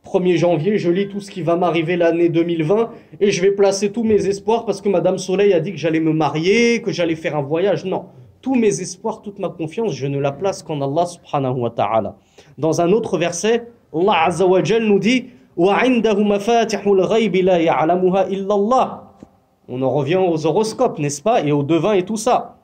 1er janvier, je lis tout ce qui va m'arriver l'année 2020 et je vais placer tous mes espoirs parce que Madame Soleil a dit que j'allais me marier, que j'allais faire un voyage. Non, tous mes espoirs, toute ma confiance, je ne la place qu'en Allah subhanahu wa ta'ala. Dans un autre verset, Allah azza wa jal nous dit وعنده مفاتح الغيب لا يعلمها إلا الله. On en revient aux horoscopes, n'est-ce pas, et aux devins et tout ça.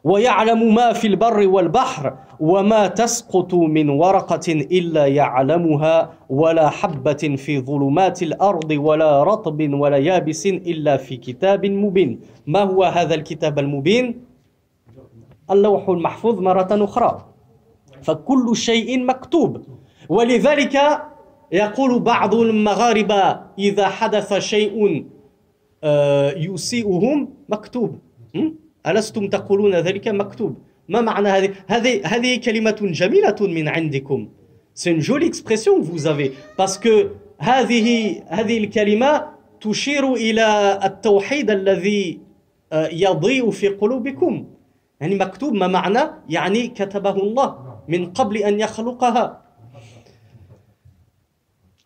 ويعلم ما في البر والبحر وما تسقط من ورقة إلا يعلمها ولا حبة في ظلمات الأرض ولا رطب ولا يابس إلا في كتاب مبين. ما هو هذا الكتاب المبين؟ اللوح المحفوظ مرة أخرى. فكل شيء مكتوب. ولذلك يقول بعض المغاربة إذا حدث شيء يسيئهم مكتوب. ألستم تقولون ذلك مكتوب. ما معنى هذه كلمة جميلة من عندكم. C'est une jolie expression que vous avez parce que هذه الكلمة تشير إلى التوحيد الذي يضيء في قلوبكم. يعني مكتوب ما معنى؟ يعني كتبه الله من قبل أن يخلقها.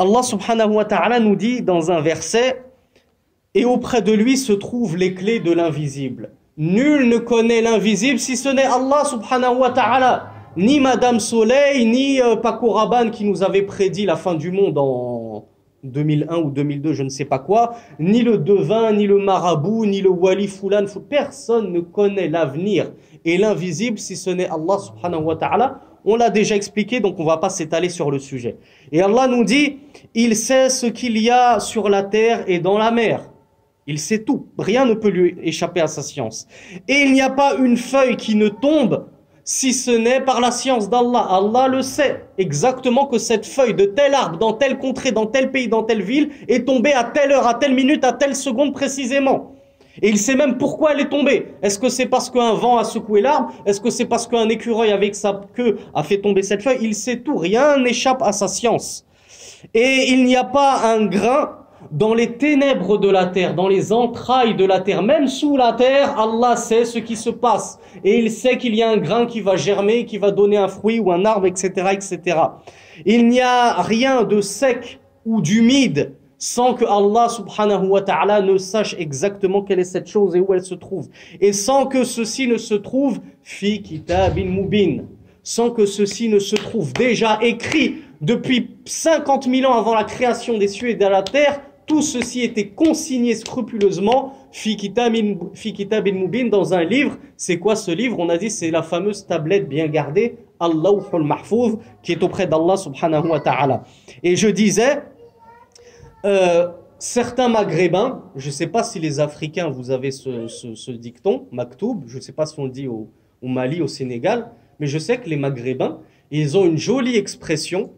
Allah subhanahu wa ta'ala nous dit dans un verset: et auprès de lui se trouvent les clés de l'invisible. Nul ne connaît l'invisible si ce n'est Allah subhanahu wa ta'ala. Ni Madame Soleil, ni Paco Rabanne qui nous avait prédit la fin du monde en 2001 ou 2002, je ne sais pas quoi, ni le devin, ni le marabout, ni le wali foulan, personne ne connaît l'avenir et l'invisible si ce n'est Allah subhanahu wa ta'ala. On l'a déjà expliqué, donc on ne va pas s'étaler sur le sujet. Et Allah nous dit, il sait ce qu'il y a sur la terre et dans la mer. Il sait tout, rien ne peut lui échapper à sa science. Et il n'y a pas une feuille qui ne tombe si ce n'est par la science d'Allah. Allah le sait exactement que cette feuille de tel arbre, dans telle contrée, dans tel pays, dans telle ville, est tombée à telle heure, à telle minute, à telle seconde précisément. Et il sait même pourquoi elle est tombée. Est-ce que c'est parce qu'un vent a secoué l'arbre? Est-ce que c'est parce qu'un écureuil avec sa queue a fait tomber cette feuille? Il sait tout, rien n'échappe à sa science. Et il n'y a pas un grain dans les ténèbres de la terre, dans les entrailles de la terre, même sous la terre, Allah sait ce qui se passe. Et il sait qu'il y a un grain qui va germer, qui va donner un fruit ou un arbre, etc., etc. Il n'y a rien de sec ou d'humide sans que Allah subhanahu wa ta'ala ne sache exactement quelle est cette chose et où elle se trouve. Et sans que ceci ne se trouve fi kitabin mubin, sans que ceci ne se trouve déjà écrit depuis 50 000 ans avant la création des cieux et de la terre. Tout ceci était consigné scrupuleusement fi kitabin mubin dans un livre. C'est quoi ce livre? On a dit c'est la fameuse tablette bien gardée, Al-Lawhul Mahfouz, qui est auprès d'Allah subhanahu wa ta'ala. Et je disais, certains maghrébins, je ne sais pas si les Africains, vous avez ce dicton, maktoub, je ne sais pas si on le dit au Mali, au Sénégal, mais je sais que les maghrébins, ils ont une jolie expression.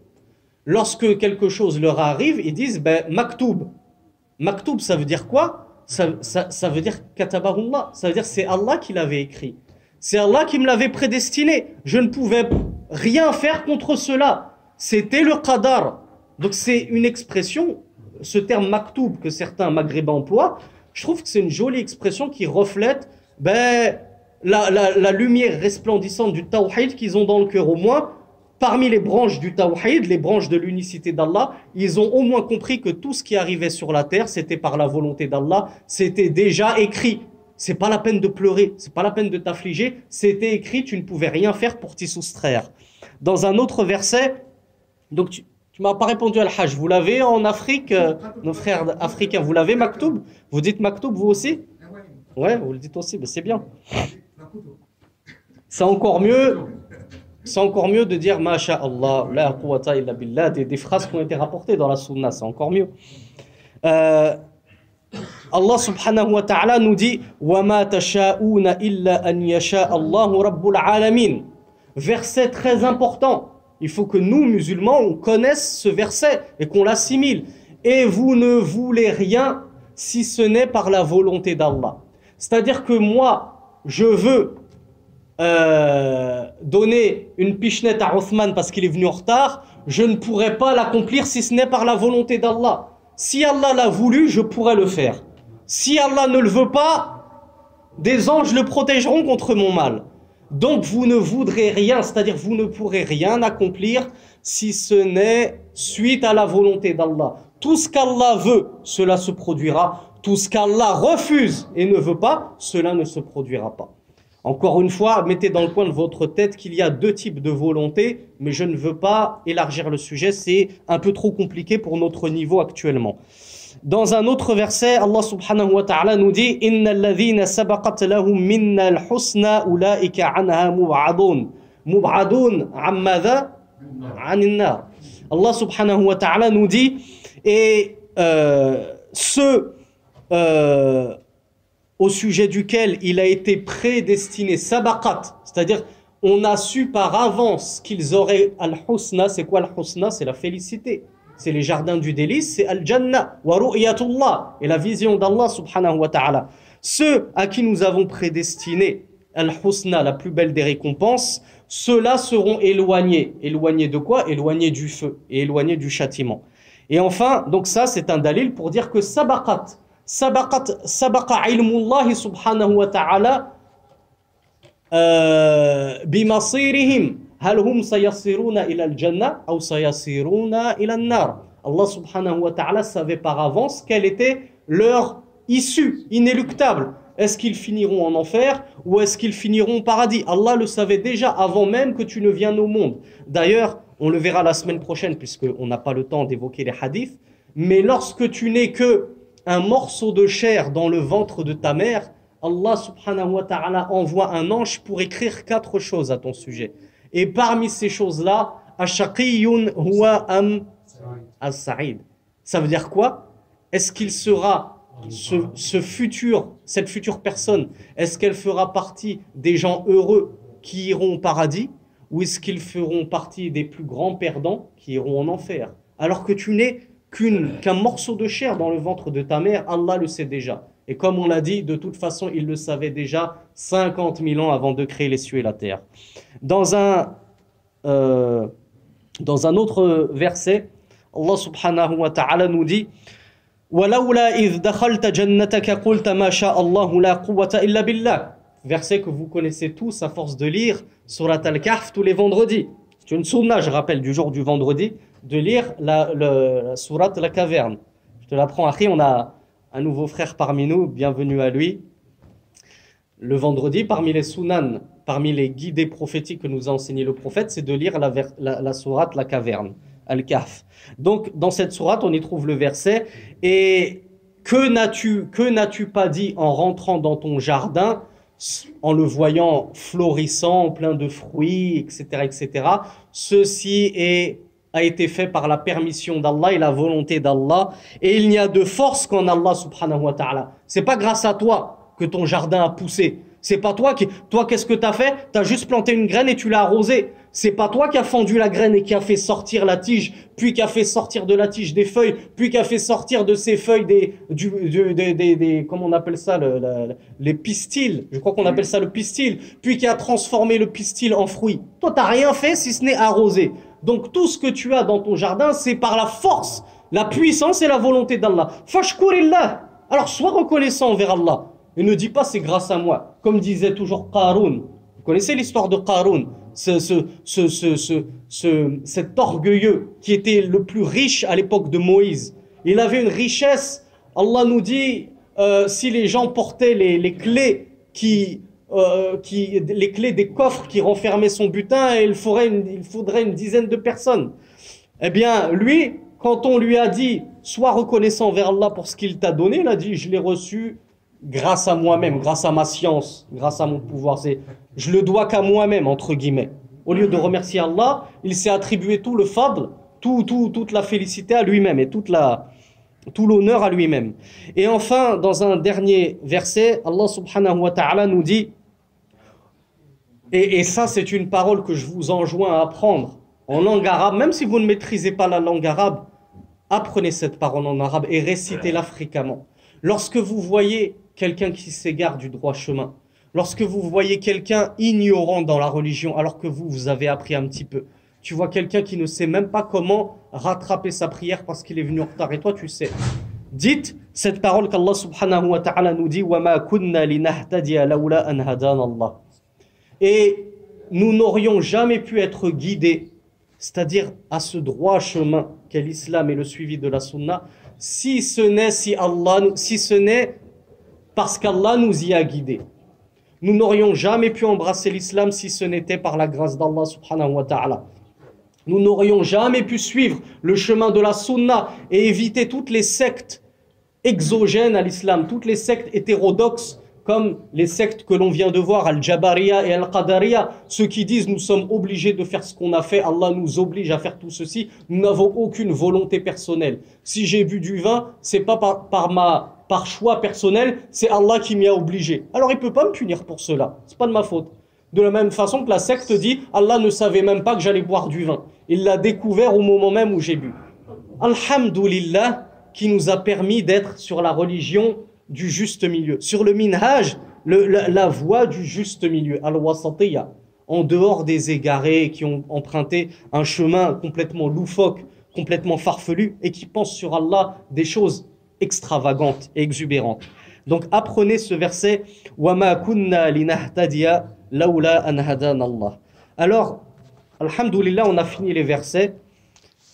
Lorsque quelque chose leur arrive, ils disent maktoub. Maktoub, ça veut dire quoi? Ça veut dire katabahullah. Ça veut dire c'est Allah qui l'avait écrit. C'est Allah qui me l'avait prédestiné. Je ne pouvais rien faire contre cela. C'était le qadar. Donc c'est une expression, ce terme maktoub que certains maghrébins emploient, je trouve que c'est une jolie expression qui reflète la lumière resplendissante du tawhid qu'ils ont dans le cœur. Au moins, parmi les branches du tawhid, les branches de l'unicité d'Allah, ils ont au moins compris que tout ce qui arrivait sur la terre, c'était par la volonté d'Allah, c'était déjà écrit. C'est pas la peine de pleurer, c'est pas la peine de t'affliger, c'était écrit, tu ne pouvais rien faire pour t'y soustraire. Dans un autre verset, donc tu m'as pas répondu à Al-Hajj, vous l'avez en Afrique, nos frères africains, vous l'avez Maktoub? Vous dites Maktoub vous aussi? Ouais, vous le dites aussi, c'est bien. C'est encore mieux. C'est encore mieux de dire Masha'Allah, la quwwata illa billah, des phrases qui ont été rapportées dans la sunna, c'est encore mieux. Allah subhanahu wa ta'ala nous dit Wa ma tasha'una illa an yasha Allahu rabbul alamin. Verset très important. Il faut que nous, musulmans, on connaisse ce verset et qu'on l'assimile. Et vous ne voulez rien si ce n'est par la volonté d'Allah. C'est-à-dire que moi, je veux donner une pichenette à Othman parce qu'il est venu en retard, je ne pourrais pas l'accomplir si ce n'est par la volonté d'Allah. Si Allah l'a voulu, je pourrais le faire. Si Allah ne le veut pas, des anges le protégeront contre mon mal. Donc vous ne voudrez rien, c'est-à-dire vous ne pourrez rien accomplir si ce n'est suite à la volonté d'Allah. Tout ce qu'Allah veut, cela se produira. Tout ce qu'Allah refuse et ne veut pas, cela ne se produira pas. Encore une fois, mettez dans le coin de votre tête qu'il y a deux types de volonté, mais je ne veux pas élargir le sujet, c'est un peu trop compliqué pour notre niveau actuellement. Dans un autre verset, Allah subhanahu wa ta'ala nous dit « Inna alladhina sabaqat lahum minna al-husna ulaika anha mub'adun » Mub'adun ammadha aninnar. Allah subhanahu wa ta'ala nous dit et ceux au sujet duquel il a été prédestiné, sabaqat, c'est-à-dire on a su par avance qu'ils auraient al-husna. C'est quoi al-husna? C'est la félicité, c'est les jardins du délice, c'est al-jannah wa ru'yatullah, et la vision d'Allah subhanahu wa ta'ala. Ceux à qui nous avons prédestiné al-husna, la plus belle des récompenses, ceux-là seront éloignés. Éloignés de quoi? Éloignés du feu et éloignés du châtiment. Et enfin, donc ça c'est un dalil pour dire que sabaqat, sabaqa ilmullahi subhanahu wa ta'ala bimasirihim hal hum sayassiruna ila al-jannah ou sayassiruna ila an-nar. Allah subhanahu wa ta'ala savait par avance quelle était leur issue inéluctable. Est-ce qu'ils finiront en enfer ou est-ce qu'ils finiront au paradis? Allah le savait déjà avant même que tu ne viennes au monde. D'ailleurs, on le verra la semaine prochaine puisqu'on n'a pas le temps d'évoquer les hadiths. Mais lorsque tu n'es que un morceau de chair dans le ventre de ta mère, Allah subhanahu wa ta'ala envoie un ange pour écrire 4 choses à ton sujet. Et parmi ces choses-là, ashaqiyun huwa am as-sa'id. Ça veut dire quoi? Est-ce qu'il sera cette future personne, est-ce qu'elle fera partie des gens heureux qui iront au paradis, ou est-ce qu'ils feront partie des plus grands perdants qui iront en enfer? Alors que tu n'es qu'un morceau de chair dans le ventre de ta mère, Allah le sait déjà. Et comme on l'a dit, de toute façon, il le savait déjà 50 000 ans avant de créer les cieux et la terre. Dans un autre verset, Allah subhanahu wa ta'ala nous dit وَلَوْلَا إِذْ دَخَلْتَ جَنَّتَكَ قُلْتَ مَا شَاءَ اللَّهُ لَا قُوَّةَ إِلَّا بِاللَّهِ. Verset que vous connaissez tous à force de lire Surat Al-Kahf tous les vendredis. C'est une sunna, je rappelle, du jour du vendredi, de lire la Surat La Caverne. Je te l'apprends, Akhi, on a un nouveau frère parmi nous, bienvenue à lui. Le vendredi, parmi les sunan, parmi les guidées prophétiques que nous a enseigné le prophète, c'est de lire la Surat La Caverne. Al-Kahf. Donc, dans cette sourate, on y trouve le verset « Et que n'as-tu pas dit en rentrant dans ton jardin, en le voyant florissant, plein de fruits, etc., etc. Ceci a été fait par la permission d'Allah et la volonté d'Allah. Et il n'y a de force qu'en Allah subhanahu wa ta'ala. C'est pas grâce à toi que ton jardin a poussé. C'est pas toi qu'est-ce que tu as fait? Tu as juste planté une graine et tu l'as arrosée. C'est pas toi qui as fendu la graine et qui a fait sortir la tige, puis qui a fait sortir de la tige des feuilles, puis qui a fait sortir de ces feuilles comment on appelle ça, les pistils. Je crois qu'on appelle ça le pistil. Puis qui a transformé le pistil en fruit. Toi, t'as rien fait si ce n'est arrosé. Donc tout ce que tu as dans ton jardin, c'est par la force, la puissance et la volonté d'Allah. Fashkurillah. Alors sois reconnaissant envers Allah. Et ne dis pas c'est grâce à moi. Comme disait toujours Qarun. Vous connaissez l'histoire de Qarun, cet orgueilleux qui était le plus riche à l'époque de Moïse. Il avait une richesse. Allah nous dit, si les gens portaient les clés les clés des coffres qui renfermaient son butin, il faudrait une dizaine de personnes. Eh bien, lui, quand on lui a dit, sois reconnaissant envers Allah pour ce qu'il t'a donné, il a dit, je l'ai reçu grâce à moi-même, grâce à ma science, grâce à mon pouvoir. Je le dois qu'à moi-même, entre guillemets. Au lieu de remercier Allah, il s'est attribué tout le fadl, toute la félicité à lui-même et tout l'honneur à lui-même. Et enfin, dans un dernier verset, Allah subhanahu wa ta'ala nous dit, et ça c'est une parole que je vous enjoins à apprendre en langue arabe, même si vous ne maîtrisez pas la langue arabe, apprenez cette parole en arabe et récitez-la fréquemment. Lorsque vous voyez quelqu'un qui s'égare du droit chemin, lorsque vous voyez quelqu'un ignorant dans la religion alors que vous avez appris un petit peu, tu vois quelqu'un qui ne sait même pas comment rattraper sa prière parce qu'il est venu en retard et toi tu sais. Dites cette parole qu'Allah subhanahu wa ta'ala nous dit وَمَا كُنَّا لِنَهْتَدِيَ لَوْلَا أَنْ هَدَانَ اللَّهُ. Et nous n'aurions jamais pu être guidés, c'est-à-dire à ce droit chemin qu'est l'islam et le suivi de la sunna, si ce n'est parce qu'Allah nous y a guidés. Nous n'aurions jamais pu embrasser l'islam si ce n'était par la grâce d'Allah subhanahu wa ta'ala. Nous n'aurions jamais pu suivre le chemin de la sunna et éviter toutes les sectes exogènes à l'islam, toutes les sectes hétérodoxes, comme les sectes que l'on vient de voir, Al-Jabariya et Al-Qadariya, ceux qui disent nous sommes obligés de faire ce qu'on a fait, Allah nous oblige à faire tout ceci, nous n'avons aucune volonté personnelle. Si j'ai bu du vin, c'est pas par choix personnel, c'est Allah qui m'y a obligé. Alors il peut pas me punir pour cela, c'est pas de ma faute. De la même façon que la secte dit, Allah ne savait même pas que j'allais boire du vin. Il l'a découvert au moment même où j'ai bu. Alhamdulillah, qui nous a permis d'être sur la religion du juste milieu, sur le minhaj, la voie du juste milieu, al-wasatiyya, en dehors des égarés qui ont emprunté un chemin complètement loufoque, complètement farfelu et qui pensent sur Allah des choses extravagantes et exubérantes. Donc apprenez ce verset وَمَا كُنَّا لِنَهْتَدِيَ لَوْلَا أَنْ هَدَانَ اللَّهُ. Alors, alhamdulillah, on a fini les versets.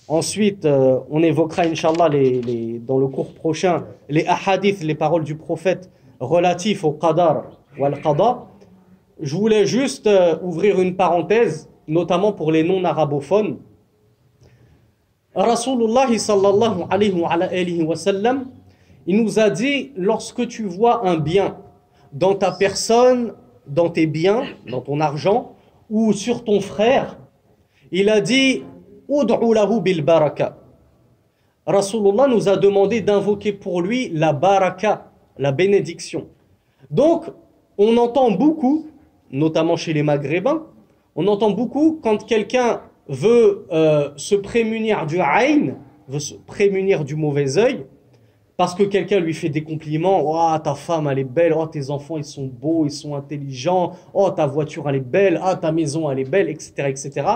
Ensuite, on évoquera, Inch'Allah, dans le cours prochain, les ahadiths, les paroles du prophète relatifs au qadar ou al-qada. Je voulais juste ouvrir une parenthèse, notamment pour les non-arabophones. Rasulullah sallallahu alayhi wa sallam, il nous a dit, lorsque tu vois un bien dans ta personne, dans tes biens, dans ton argent, ou sur ton frère, il a dit Ud'u lahu bil baraka. Rasulullah nous a demandé d'invoquer pour lui la baraka, la bénédiction. Donc, on entend beaucoup, notamment chez les Maghrébins, on entend beaucoup quand quelqu'un veut se prémunir du ayn, veut se prémunir du mauvais œil, parce que quelqu'un lui fait des compliments, oh ta femme elle est belle, oh tes enfants ils sont beaux, ils sont intelligents, oh ta voiture elle est belle, ah ta maison elle est belle, etc. etc.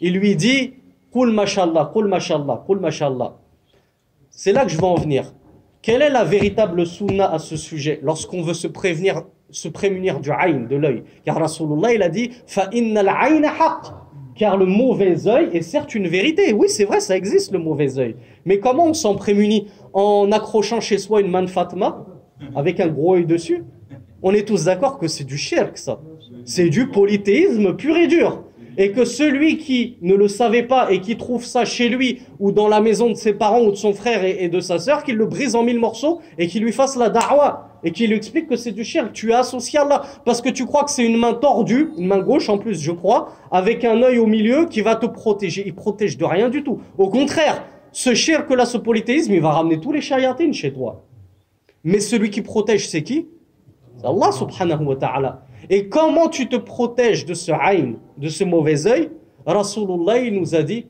Il lui dit Qul mashallah, qul mashallah, qul mashallah. C'est là que je veux en venir. Quelle est la véritable sunna à ce sujet lorsqu'on veut se prémunir du ayn, de l'œil? Car Rasulullah il a dit fa innal ayna haqq. Car le mauvais œil est certes une vérité. Oui, c'est vrai, ça existe le mauvais œil. Mais comment on s'en prémunit? En accrochant chez soi une main de Fatma, avec un gros œil dessus? On est tous d'accord que c'est du shirk, ça. C'est du polythéisme pur et dur. Et que celui qui ne le savait pas et qui trouve ça chez lui, ou dans la maison de ses parents, ou de son frère et de sa sœur, qu'il le brise en 1000 morceaux et qu'il lui fasse la da'wa. Et qu'il lui explique que c'est du shirk. Tu es associé à Allah. Parce que tu crois que c'est une main tordue, une main gauche en plus, je crois, avec un œil au milieu qui va te protéger. Il protège de rien du tout. Au contraire, ce shirk-là, ce polythéisme, il va ramener tous les shayatines chez toi. Mais celui qui protège, c'est qui? C'est Allah subhanahu wa ta'ala. Et comment tu te protèges de ce ayn, de ce mauvais œil? Rasulullah, il nous a dit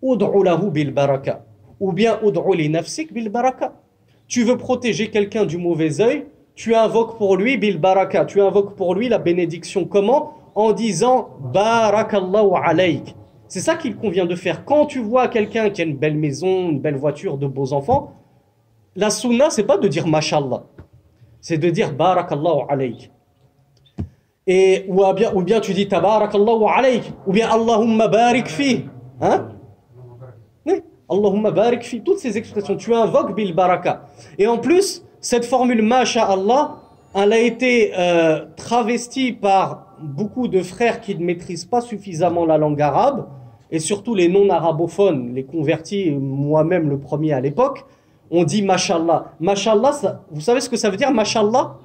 Ud'u lahu bil baraka. Ou bien Ud'u li nafsik bil baraka. Tu veux protéger quelqu'un du mauvais œil, tu invoques pour lui bil baraka, tu invoques pour lui la bénédiction. Comment? En disant Barakallahu alayk. C'est ça qu'il convient de faire. Quand tu vois quelqu'un qui a une belle maison, une belle voiture, de beaux enfants, la sunna, c'est pas de dire Mashallah, c'est de dire Barakallahu alayk. Et, ou bien tu dis Tabarakallahu alayk, ou bien Allahumma barik fi. Hein? Oui. Allahumma barik fi, toutes ces expressions, tu invoques bil baraka. Et en plus, cette formule masha'Allah, elle a été travestie par beaucoup de frères qui ne maîtrisent pas suffisamment la langue arabe, et surtout les non-arabophones, les convertis, moi-même le premier à l'époque, on dit mashallah. Mashallah, vous savez ce que ça veut dire, mashallah?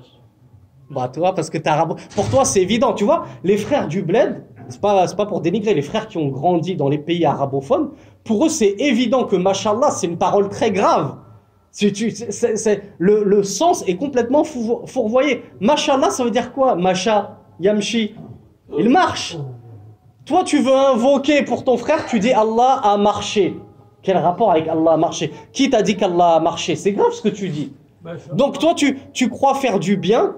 Bah toi, parce que t'es arabo. Pour toi, c'est évident, tu vois, les frères du bled, c'est pas pour dénigrer, les frères qui ont grandi dans les pays arabophones, pour eux, c'est évident que mashallah, c'est une parole très grave. Le sens est complètement fourvoyé. Mashallah, ça veut dire quoi? Masha, yamshi, il marche. Toi, tu veux invoquer pour ton frère, tu dis Allah a marché. Quel rapport avec Allah a marché? Qui t'a dit qu'Allah a marché? C'est grave ce que tu dis. Donc toi, tu crois faire du bien,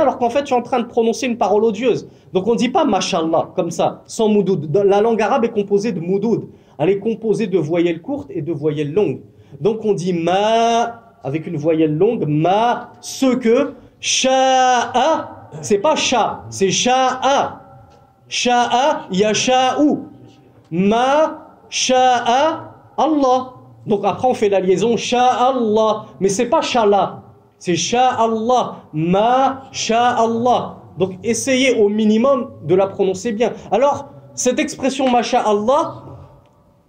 alors qu'en fait, tu es en train de prononcer une parole odieuse. Donc on ne dit pas mashallah, comme ça, sans moudoud. La langue arabe est composée de moudoud. Elle est composée de voyelles courtes et de voyelles longues. Donc on dit ma, avec une voyelle longue, ma, ce que, sha'a, c'est pas sha, c'est sha'a. Sha'a, yasha'u. Ma, sha'a, Allah. Donc après on fait la liaison sha'Allah, mais c'est pas shala, C'est Sha'Allah, Ma Sha'Allah. Donc essayez au minimum de la prononcer bien. Alors, cette expression Ma Sha'Allah,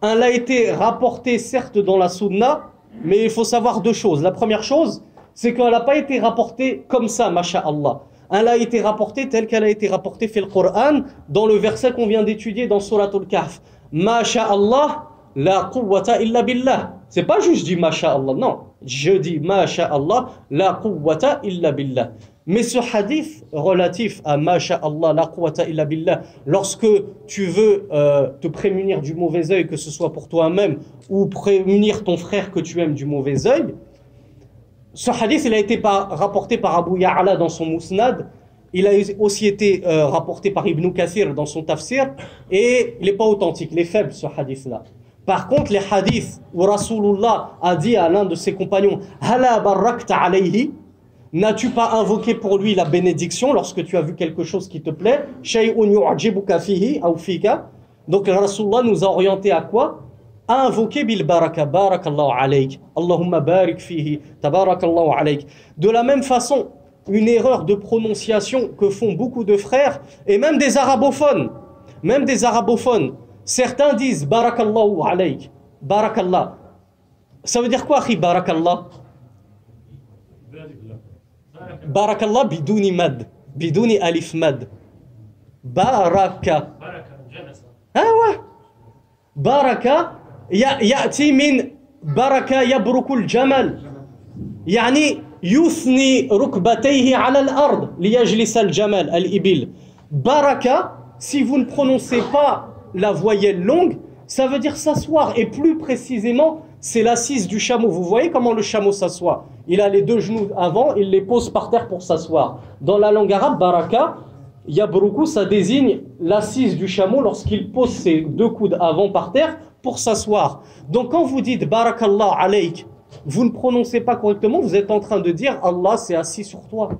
elle a été rapportée certes dans la Sunna, mais il faut savoir deux choses. La première chose, c'est qu'elle n'a pas été rapportée comme ça, Ma Sha'Allah. Elle a été rapportée telle qu'elle a été rapportée fil Qur'an dans le verset qu'on vient d'étudier dans Surat Al-Kahf. Ma Sha'Allah, la quwwata illa billah. C'est pas juste du Ma Sha'Allah, non. Je dis Ma Sha'Allah, la quwwata illa billah. Mais ce hadith relatif à Ma Sha'Allah, la quwwata illa billah, lorsque tu veux te prémunir du mauvais œil, que ce soit pour toi-même ou prémunir ton frère que tu aimes du mauvais œil, ce hadith, il a été rapporté par Abu Ya'la dans son Musnad. Il a aussi été rapporté par Ibn Kathir dans son Tafsir. Et il n'est pas authentique, il est faible ce hadith-là. Par contre, les hadiths où Rasulullah a dit à l'un de ses compagnons « Hala barakta alayhi » n'as-tu pas invoqué pour lui la bénédiction lorsque tu as vu quelque chose qui te plaît ? « Shay'un yu'jibuka fihi aw fika » Donc Rasulullah nous a orienté à quoi ? À invoquer bil baraka, barakallahu alayk, Allahumma barik fihi, tabarakallahu alayk. De la même façon, une erreur de prononciation que font beaucoup de frères, et même des arabophones, certains disent barakallahu alayk, barakallah. Ça veut dire quoi, akhi, barakallah? Barakallah bidouni mad, bidouni alif mad. Baraka. Ah ouais. Baraka. يأتي من بركة يبرك الجمل يعني يثني ركبتيه على الأرض ليجلس الجمل الإبل. Baraka, si vous ne prononcez pas la voyelle longue, ça veut dire s'asseoir, et plus précisément c'est l'assise du chameau. Vous voyez comment le chameau s'assoit? Il a les deux genoux avant, il les pose par terre pour s'asseoir. Dans la langue arabe, baraka, yabruku, ça désigne l'assise du chameau lorsqu'il pose ses deux coudes avant par terre pour s'asseoir. Donc quand vous dites barakallah alayk, vous ne prononcez pas correctement, vous êtes en train de dire Allah s'est assis sur toi.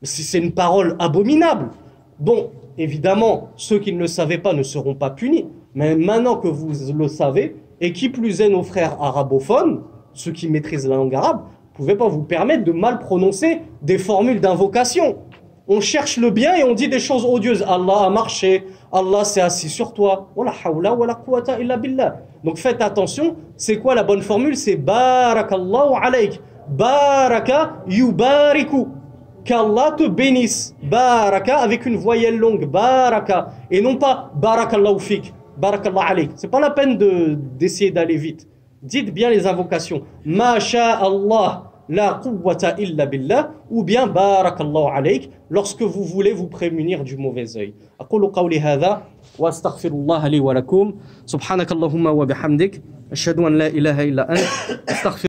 C'est une parole abominable. Bon, évidemment, ceux qui ne le savaient pas ne seront pas punis, mais maintenant que vous le savez, et qui plus est nos frères arabophones, ceux qui maîtrisent la langue arabe, vous ne pouvez pas vous permettre de mal prononcer des formules d'invocation. On cherche le bien et on dit des choses odieuses. Allah a marché, Allah s'est assis sur toi. Wala hawla wala quwwata illa billah. Donc faites attention, c'est quoi la bonne formule? C'est barakallahu alayk. Baraka yubariku. Qu'Allah te bénisse. Baraka avec une voyelle longue. Baraka. Et non pas barakallahu fik. Barakallahu alayk. C'est pas la peine d'essayer d'aller vite. Dites bien les invocations. Ma sha'Allah. La quwwata illa billah, ou bien barakallahu alayk, lorsque vous voulez vous prémunir du mauvais œil. Aqulu qawli hadha wa astaghfirullah li wa lakum. Subhanakallahumma wa bihamdik, ashhadu an la ilaha illa ant, astaghfir